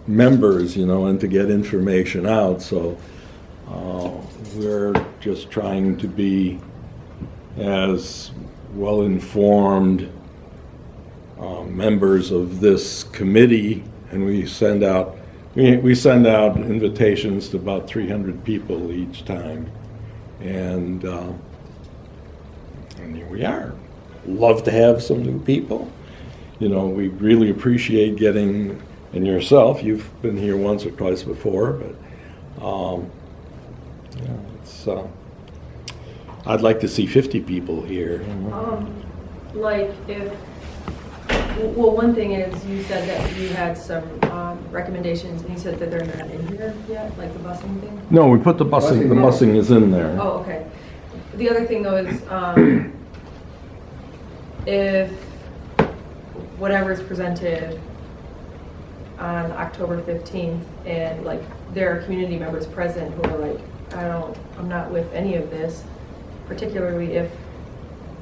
members, you know, and to get information out. So we're just trying to be as well-informed members of this committee, and we send out invitations to about 300 people each time, and here we are. Love to have some new people. You know, we really appreciate getting, and yourself, you've been here once or twice before, but yeah, it's I'd like to see 50 people here. Like if, well, one thing is you said that you had some recommendations, and you said that they're not in here yet, like the busing thing? No, we put the busing. The busing is in there. Oh, okay. The other thing though is if whatever is presented on October 15th and like there are community members present who are like, I'm not with any of this, particularly if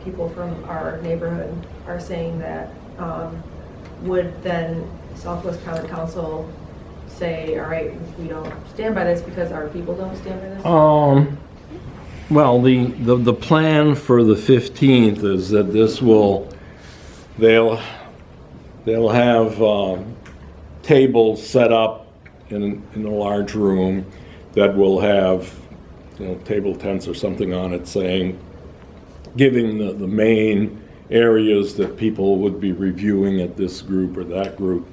people from our neighborhood are saying that, would then Southwest Common Council say, all right, we don't stand by this because our people don't stand by this? Well, the plan for the 15th is that they'll have tables set up in a large room that will have, you know, table tents or something on it saying, giving the main areas that people would be reviewing at this group or that group.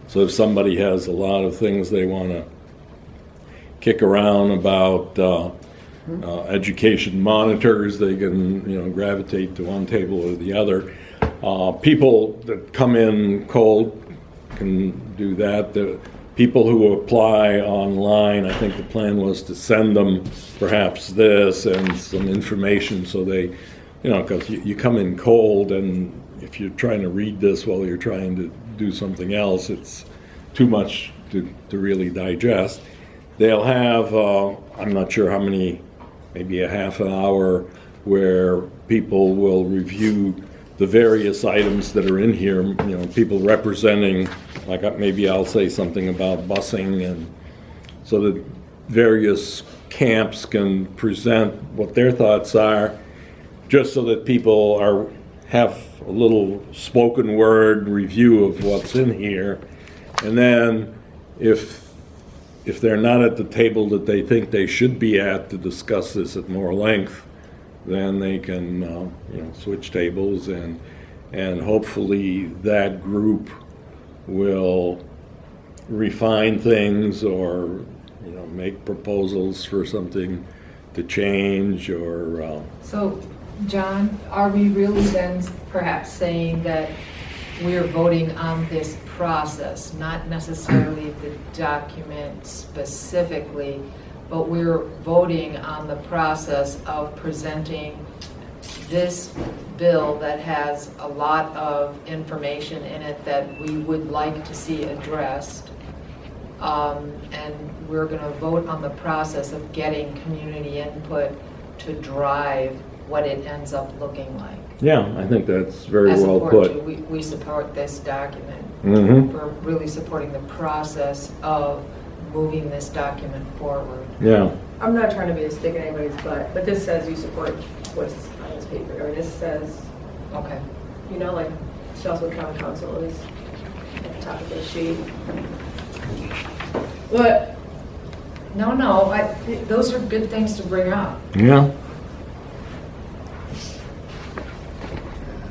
So if somebody has a lot of things they want to kick around about education monitors, they can, you know, gravitate to one table or the other. People that come in cold can do that. The people who apply online, I think the plan was to send them perhaps this and some information so they, you know, because you come in cold, and if you're trying to read this while you're trying to do something else, it's too much to really digest. They'll have, I'm not sure how many, maybe a half an hour where people will review the various items that are in here, you know, people representing, like maybe I'll say something about busing, and so that various camps can present what their thoughts are, just so that people have a little spoken word review of what's in here. And then if they're not at the table that they think they should be at to discuss this at more length, then they can you know, switch tables, and hopefully that group will refine things, or, you know, make proposals for something to change, or So, John, are we really then perhaps saying that we're voting on this process, not necessarily the document specifically, but we're voting on the process of presenting this bill that has a lot of information in it that we would like to see addressed. And we're going to vote on the process of getting community input to drive what it ends up looking like. Yeah, I think that's very As well opposed to, put. we support this document. Mm-hmm. We're really supporting the process of moving this document forward. Yeah. I'm not trying to be a stick in anybody's butt, but this says you support what's on this paper. I mean, this says, Okay. you know, like Shelswood County Council is at the top of this sheet. But No, those are good things to bring up. Yeah.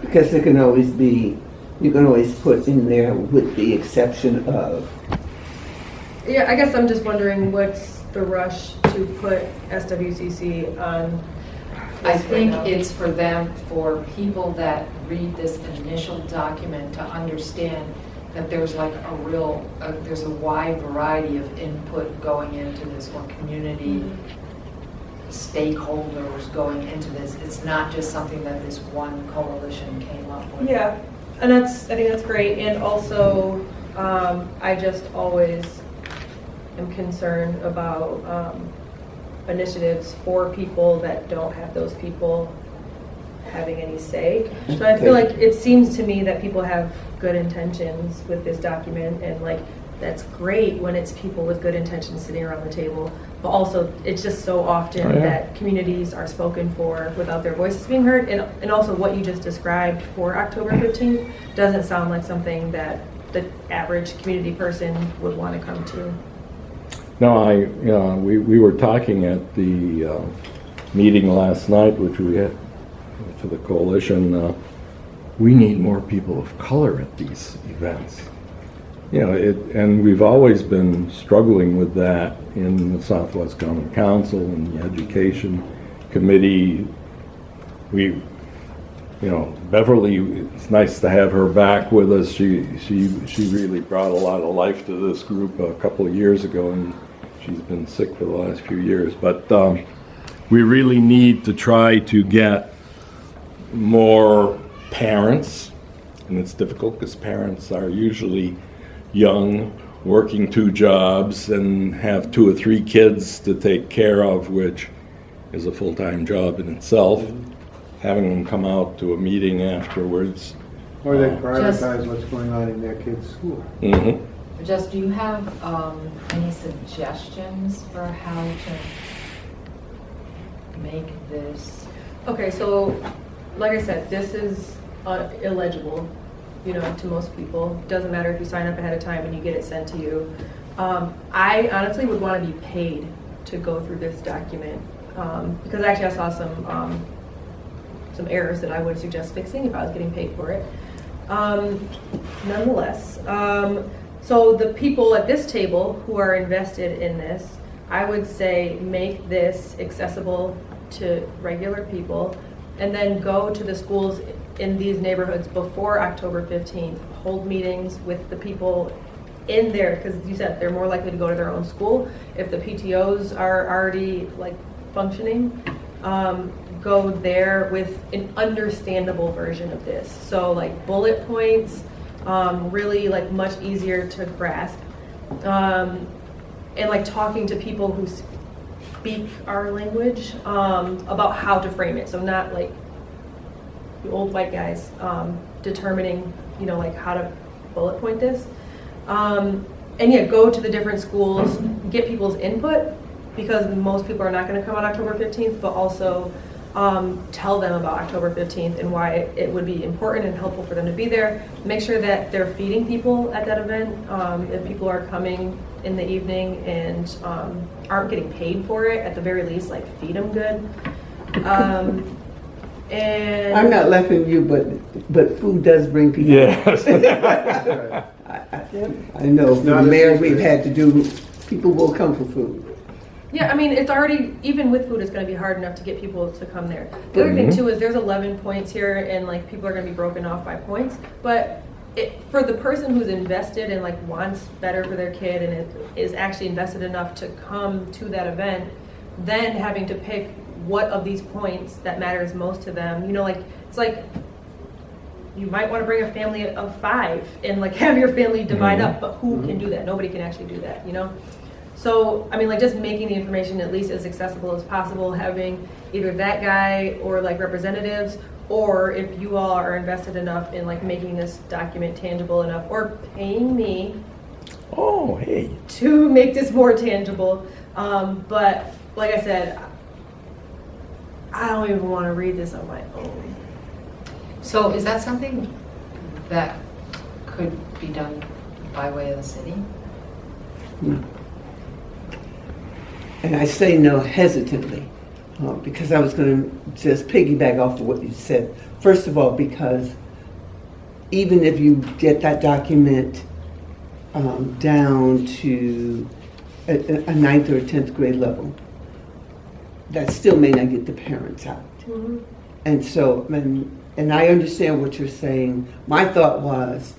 Because there can always be, you can always put in there with the exception of. yeah, I guess I'm just wondering what's the rush to put SWCC on I this right think now? it's for them, for people that read this initial document to understand that there's like a real, there's a wide variety of input going into this, or community stakeholders going into this. It's not just something that this one coalition came up with. Yeah, and I think that's great. And also, I just always am concerned about initiatives for people that don't have those people having any say. So I feel like it seems to me that people have good intentions with this document, and like that's great when it's people with good intentions sitting around the table. But also, it's just so often that communities are spoken for without their voices being heard. And also what you just described for October 15th doesn't sound like something that the average community person would want to come to. No, we were talking at the meeting last night, which we had for the coalition. We need more people of color at these events. And we've always been struggling with that in the Southwest County Council and the Education Committee. Beverly, it's nice to have her back with us. She really brought a lot of life to this group a couple of years ago, and she's been sick for the last few years. But we really need to try to get more parents, and it's difficult because parents are usually young, working 2 jobs, and have 2 or 3 kids to take care of, which is a full-time job in itself. Having them come out to a meeting afterwards. Or they prioritize what's going on in their kids' school. Mm-hmm. Just, do you have any suggestions for how to make this? Okay, so like I said, this is illegible, to most people. Doesn't matter if you sign up ahead of time and you get it sent to you. I honestly would want to be paid to go through this document, because actually I saw some errors that I would suggest fixing if I was getting paid for it. Nonetheless, so the people at this table who are invested in this, I would say make this accessible to regular people, and then go to the schools in these neighborhoods before October 15th, hold meetings with the people in there, because you said they're more likely to go to their own school. If the PTOs are already functioning, go there with an understandable version of this. So bullet points, really much easier to grasp, and talking to people who speak our language about how to frame it. So not the old white guys determining, how to bullet point this. And go to the different schools, get people's input, because most people are not going to come on October 15th, but also tell them about October 15th and why it would be important and helpful for them to be there. Make sure that they're feeding people at that event. If people are coming in the evening and aren't getting paid for it, at the very least, feed them good. And I'm not laughing at you, but food does bring people. Yes. I know for the mayor we've had to do, people will come for food. yeah, it's already, even with food, it's going to be hard enough to get people to come there. The other thing too is there's 11 points here, and people are going to be broken off by points. But for the person who's invested and wants better for their kid and is actually invested enough to come to that event, then having to pick what of these points that matters most to them. You know, like, it's like, you might want to bring a family of 5 and like have your family divide up, but who can do that? Nobody can actually do that, you know? So, I mean, like, just making the information at least as accessible as possible, having either that guy or like representatives, or if you all are invested enough in like making this document tangible enough, or paying me Oh, hey. to make this more tangible. But like I said, I don't even want to read this on my own. So is that something that could be done by way of the city? No. And I say no hesitantly, because I was going to just piggyback off of what you said. First of all, because even if you get that document down to a 9th or a 10th grade level, that still may not get the parents out. Mm-hmm. And so, and I understand what you're saying. My thought was,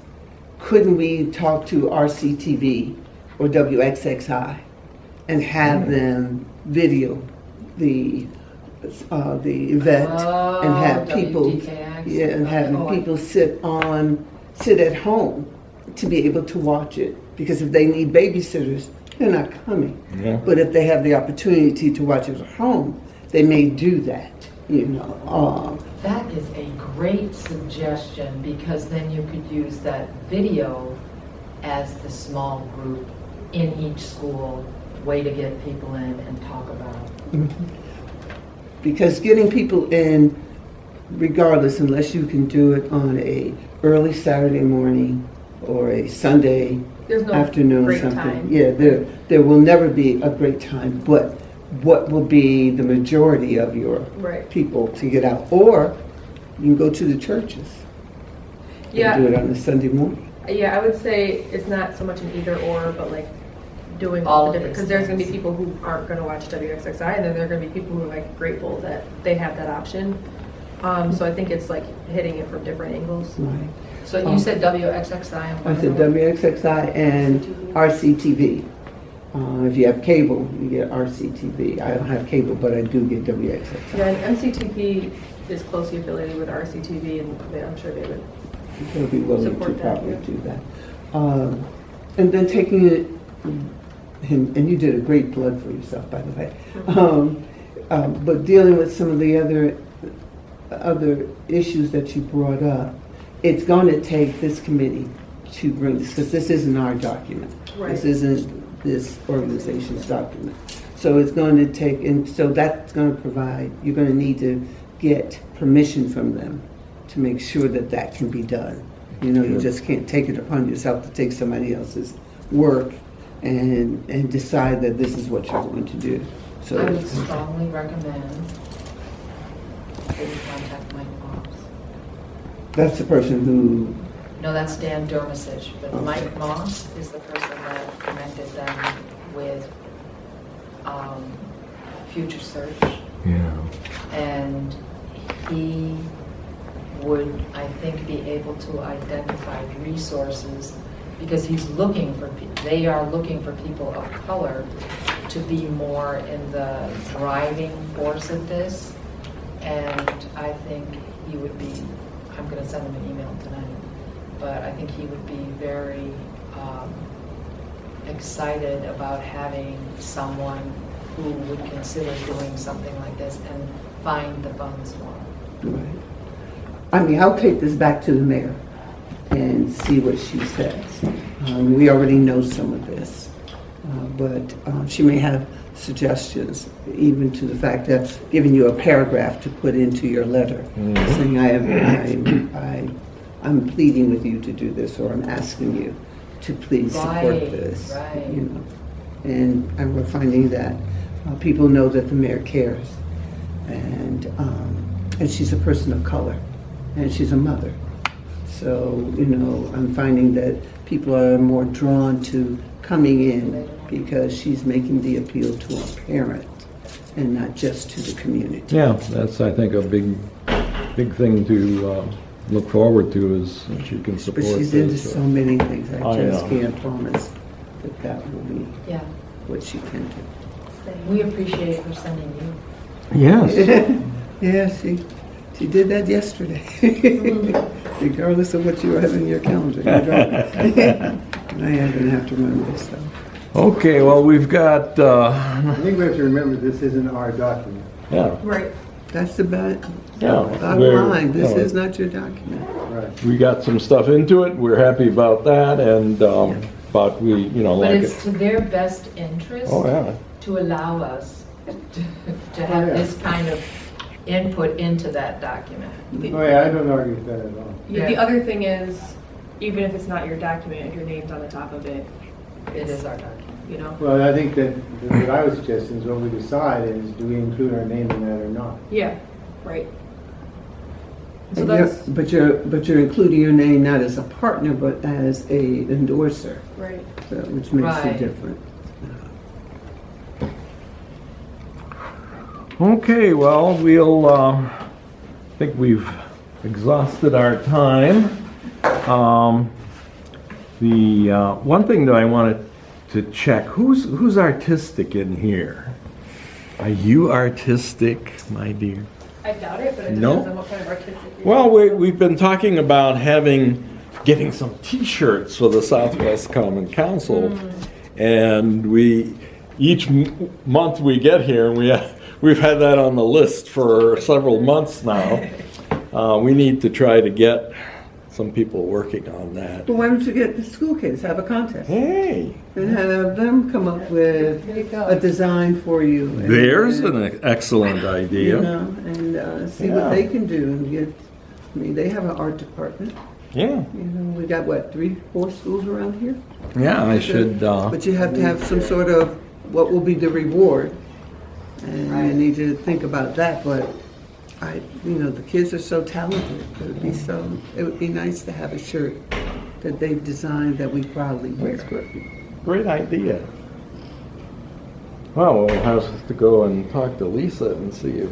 couldn't we talk to RCTV or WXXI and have them video the event and have people, WDKX. and having people sit at home to be able to watch it. Because if they need babysitters, they're not coming. Yeah. But if they have the opportunity to watch it at home, they may do that. You know. That is a great suggestion, because then you could use that video as the small group in each school, way to get people in and talk about it. Because getting people in, regardless, unless you can do it on a early Saturday morning or a Sunday There's no afternoon or great something. time. Yeah, there will never be a great time, but what will be the majority of your Right. people to get out? Or you can go to the churches Yeah. and do it on a Sunday morning. Yeah, I would say it's not so much an either or, but like doing All all the of different, these because there's going to be things. people who aren't going to watch WXXI, and then there are going to be people who are like grateful that they have that option. So I think it's like hitting it from different angles. Right. So you said WXXI and I said WXXI and RCTV. If you have cable, you get RCTV. I don't have cable, but I do get WXXI. Yeah, and MCTP is closely affiliated with RCTV, and I'm sure they would. They'll be willing to Support that, probably yeah. do that. And then taking it, and you did a great plug for yourself, by the way. But dealing with some of the other issues that you brought up, it's going to take this committee to bring this, because this isn't our document. Right. This isn't this organization's document. So it's going to take, and so that's going to provide, you're going to need to get permission from them to make sure that that can be done. You know, you just can't take it upon yourself to take somebody else's work and decide that this is what you're going to do. So I would strongly recommend that you contact Mike Moss. that's the person who, No, that's Dan Dermisich, but Mike Moss is the person that connected them with Future Search. Yeah. And he would, I think, be able to identify resources, because he's looking for, they are looking for people of color to be more in the driving force of this. And I think he would be, I'm going to send him an email tonight, but I think he would be very excited about having someone who would consider doing something like this and find the funds for him. right. I mean, I'll take this back to the mayor and see what she says. We already know some of this, but she may have suggestions, even to the fact that giving you a paragraph to put into your letter, saying I'm pleading with you to do this, or I'm asking you to please support Right, this. right. You know, and we're finding that people know that the mayor cares, and she's a person of color, and she's a mother. So, you know, I'm finding that people are more drawn to coming in because she's making the appeal to a parent and not just to the community. Yeah, that's, I think, a big thing to look forward to, is that she can support But she's this. into so many things. I I just know. can't promise that that will be Yeah. what she can do. We appreciate her sending you. Yes. Yeah, she did that yesterday. Regardless of what you have in your calendar. And I am gonna have to run this, so. Okay, well, we've got, I think we have to remember this isn't our document. yeah, Right. That's the bottom we're- line. This you know, is not your document. Right. we got some stuff into it. We're happy about that, and but we, you know, But like it's to their best interest Oh yeah. to allow us to have yeah. this kind of input into that document. Oh, yeah, I don't argue with that at all. The other thing is, even if it's not your document, if your name's on the top of it, It is our document. you know? Well, I think that what I was suggesting is what we decide is, do we include our name in that or not? Yeah, right. So And you're- that's, but you're including your name not as a partner, but as a endorser, right. so, which makes Right. it different. Okay, well, we'll, think we've exhausted our time. The one thing that I wanted to check, who's artistic in here? Are you artistic, my dear? I doubt it, but it No. depends on what kind of artistic you're. Well, we've been talking about getting some T-shirts for the Southwest Common Council, and each month we get here, and we've had that on the list for several months now. We need to try to get some people working on that. Well, why don't you get the school kids, have a contest, Hey, and have them come up with There you go. a design for you. and- there's an excellent You idea. know, and see Yeah. what they can do and get, I mean, they have an art department. Yeah, You know, we got what, 3, 4 schools around here? yeah, I should, But you have to have some sort of, what will be the reward? And you need to think about that, but the kids are so talented. It would be nice to have a shirt that they've designed that we proudly wear. that's great idea. Well, we'll have to go and talk to Lisa and see if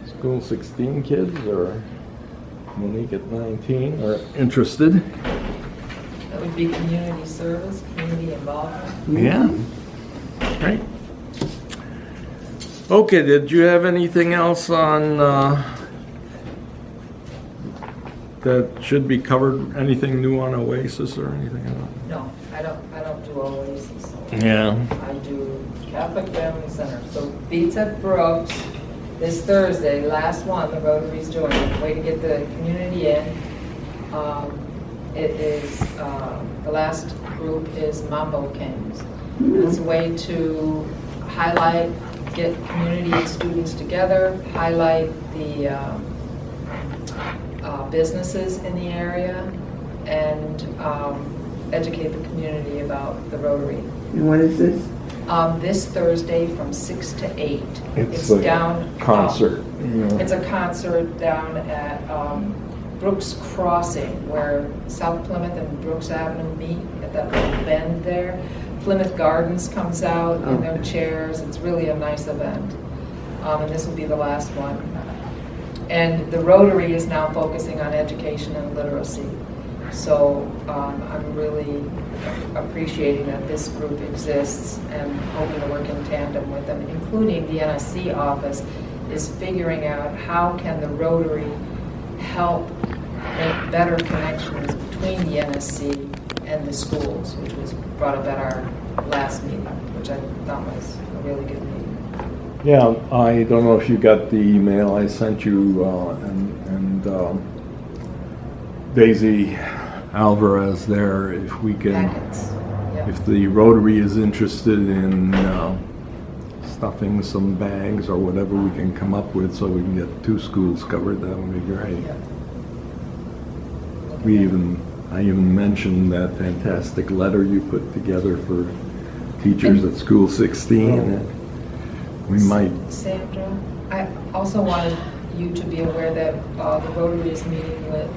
school 16 kids or Monique at 19 are interested. That would be community service, community involvement. Yeah. Great. Okay, did you have anything else on that should be covered? Anything new on Oasis or anything? No, I don't do Oasis. Yeah. I do Catholic Family Center. So Beats at Brooks this Thursday, last one, the Rotary's doing it. Way to get the community in. It is, the last group is Mambo Kings. It's a way to highlight, get community and students together, highlight the businesses in the area, and educate the community about the Rotary. And what is this? This Thursday from 6 to 8. It's a down concert. It's a concert down at Brooks Crossing, where South Plymouth and Brooks Avenue meet at that little bend there. Plymouth Gardens comes out in their chairs. It's really a nice event. And this will be the last one. And the Rotary is now focusing on education and literacy. So I'm really appreciating that this group exists and hoping to work in tandem with them, including the NSC office is figuring out how can the Rotary help make better connections between the NSC and the schools, which was brought up at our last meeting, which I thought was a really good meeting. Yeah, I don't know if you got the email I sent you, and Daisy Alvarez there, if we can, Packets. Yeah. if the Rotary is interested in stuffing some bags or whatever we can come up with so we can get 2 schools covered, that would be great. Yeah. I even mentioned that fantastic letter you put together for teachers at School 16. We might, Sandra, I also wanted you to be aware that the Rotary is meeting with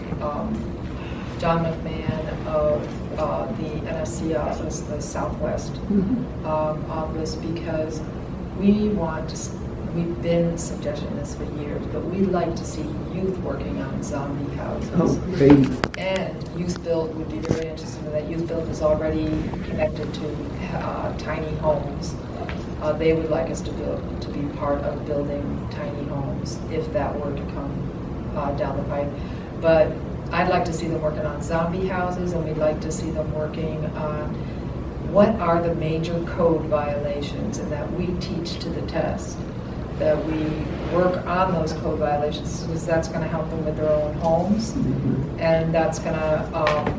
John McMahon of the NSC office, the Southwest office, because we want to we've been suggesting this for years, but we'd like to see youth working on zombie houses. Oh, great. And Youth Build would be very interested in that. Youth Build is already connected to tiny homes. They would like us to be part of building tiny homes if that were to come down the pipe. But I'd like to see them working on zombie houses, and we'd like to see them working on what are the major code violations, and that we teach to the test, that we work on those code violations, because that's going to help them with their own homes, and that's going to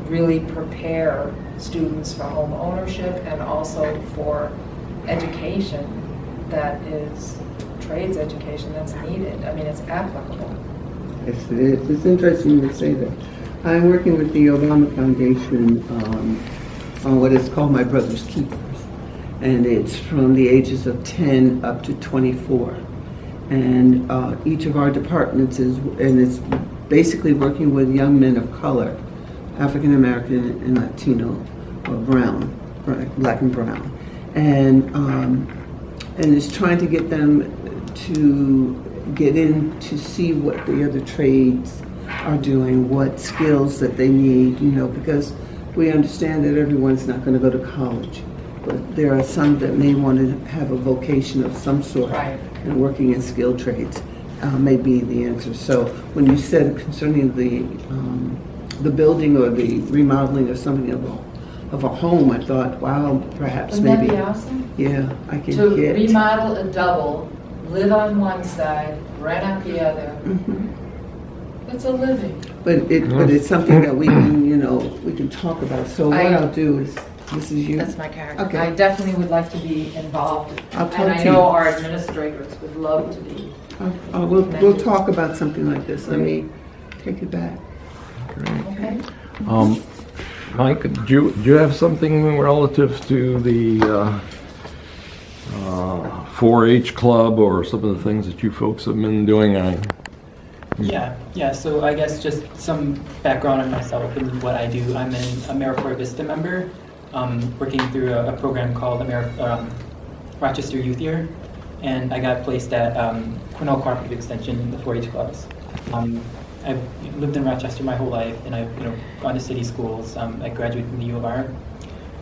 really prepare students for home ownership and also for education that is trades education that's needed. I mean, it's applicable. Yes, it is. It's interesting you say that. I'm working with the Obama Foundation on what is called My Brother's Keepers. And it's from the ages of 10 up to 24. And each of our departments it's basically working with young men of color, African American and Latino, or brown, black and brown. And it's trying to get them to get in to see what the other trades are doing, what skills that they need, because we understand that everyone's not going to go to college, but there are some that may want to have a vocation of some sort, Right. and working in skilled trades may be the answer. So when you said concerning the building or the remodeling or something of a home, I thought, wow, perhaps Wouldn't maybe. that be awesome? Yeah, I can To get. remodel a double, live on one side, rent out the other. Mhm. It's a living. But it's something that we can talk about. So what I'll do is, this is you. That's my character. Okay. I definitely would like to be involved. I'll And talk I to know you. our administrators would love to be. We'll talk about something like this. Let me take it back. Okay. Mike, do you have something relative to the 4-H club or some of the things that you folks have been doing? Yeah. So I guess just some background on myself and what I do. I'm an AmeriCorps Vista member, working through a program called Rochester Youth Year, and I got placed at Cornell Cooperative Extension, the 4-H clubs. I've lived in Rochester my whole life, and I've gone to city schools. I graduated from the U of R,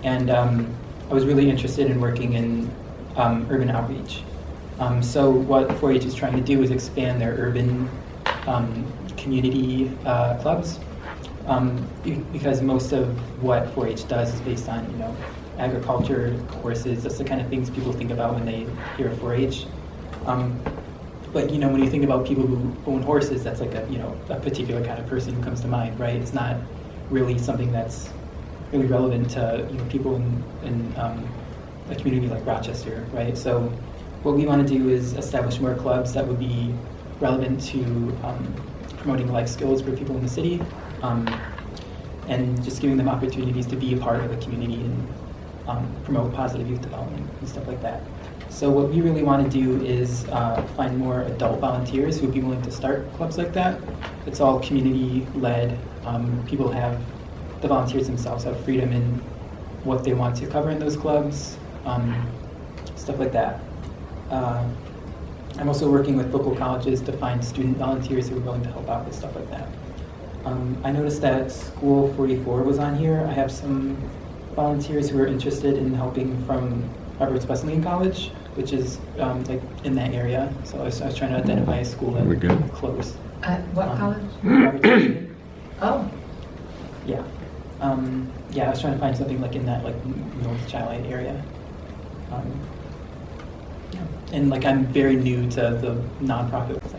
and I was really interested in working in urban outreach. So what 4-H is trying to do is expand their urban community clubs, because most of what 4-H does is based on agriculture courses. That's the kind of things people think about when they hear 4-H. But when you think about people who own horses, that's like a particular kind of person who comes to mind, right? It's not really something that's really relevant to people in a community like Rochester, right? So what we want to do is establish more clubs that would be relevant to promoting life skills for people in the city, and just giving them opportunities to be a part of the community and promote positive youth development and stuff like that. So what we really want to do is find more adult volunteers who would be willing to start clubs like that. It's all community-led. The volunteers themselves have freedom in what they want to cover in those clubs, stuff like that. I'm also working with local colleges to find student volunteers who are willing to help out with stuff like that. I noticed that School 44 was on here. I have some volunteers who are interested in helping from Roberts Wesleyan College, which is like in that area. So I was trying to identify a school that Very good. close. At what college? Roberts Wesleyan. Oh, Yeah. I was trying to find something like in that North Chilide area. And I'm very new to the nonprofit, so.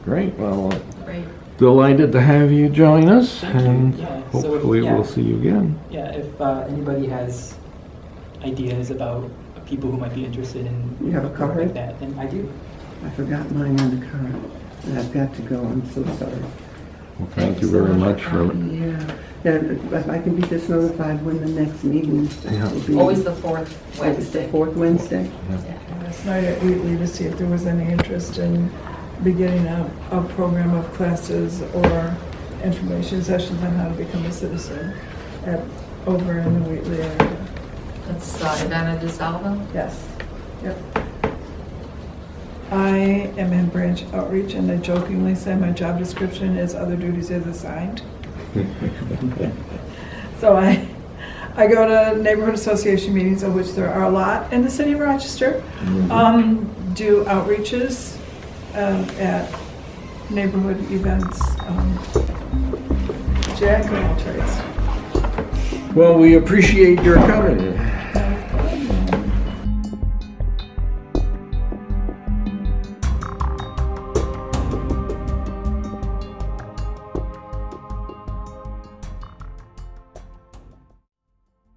Great. Well, great. delighted to have you join us, Thank you. and Yeah, so, hopefully yeah. we'll see you again. Yeah, if anybody has ideas about people who might be interested in You have a work card? like that, then I do. I forgot mine in the car. And I've got to go. I'm so sorry. Well, thank you very much for. Yeah, if I can be just notified when the next meeting Yeah. will be. Always the fourth It's the Wednesday. fourth Wednesday? Last night at Wheatley to see if there was any interest in beginning a program of classes or information sessions on how to become a citizen over in the Wheatley area. That's Edana DeSalvo. Yes. Yep. I am in branch outreach, and I jokingly say my job description is other duties as assigned. So I go to neighborhood association meetings, of which there are a lot in the city of Rochester. Do outreaches at neighborhood events. Jack of all trades. Well, we appreciate your coming.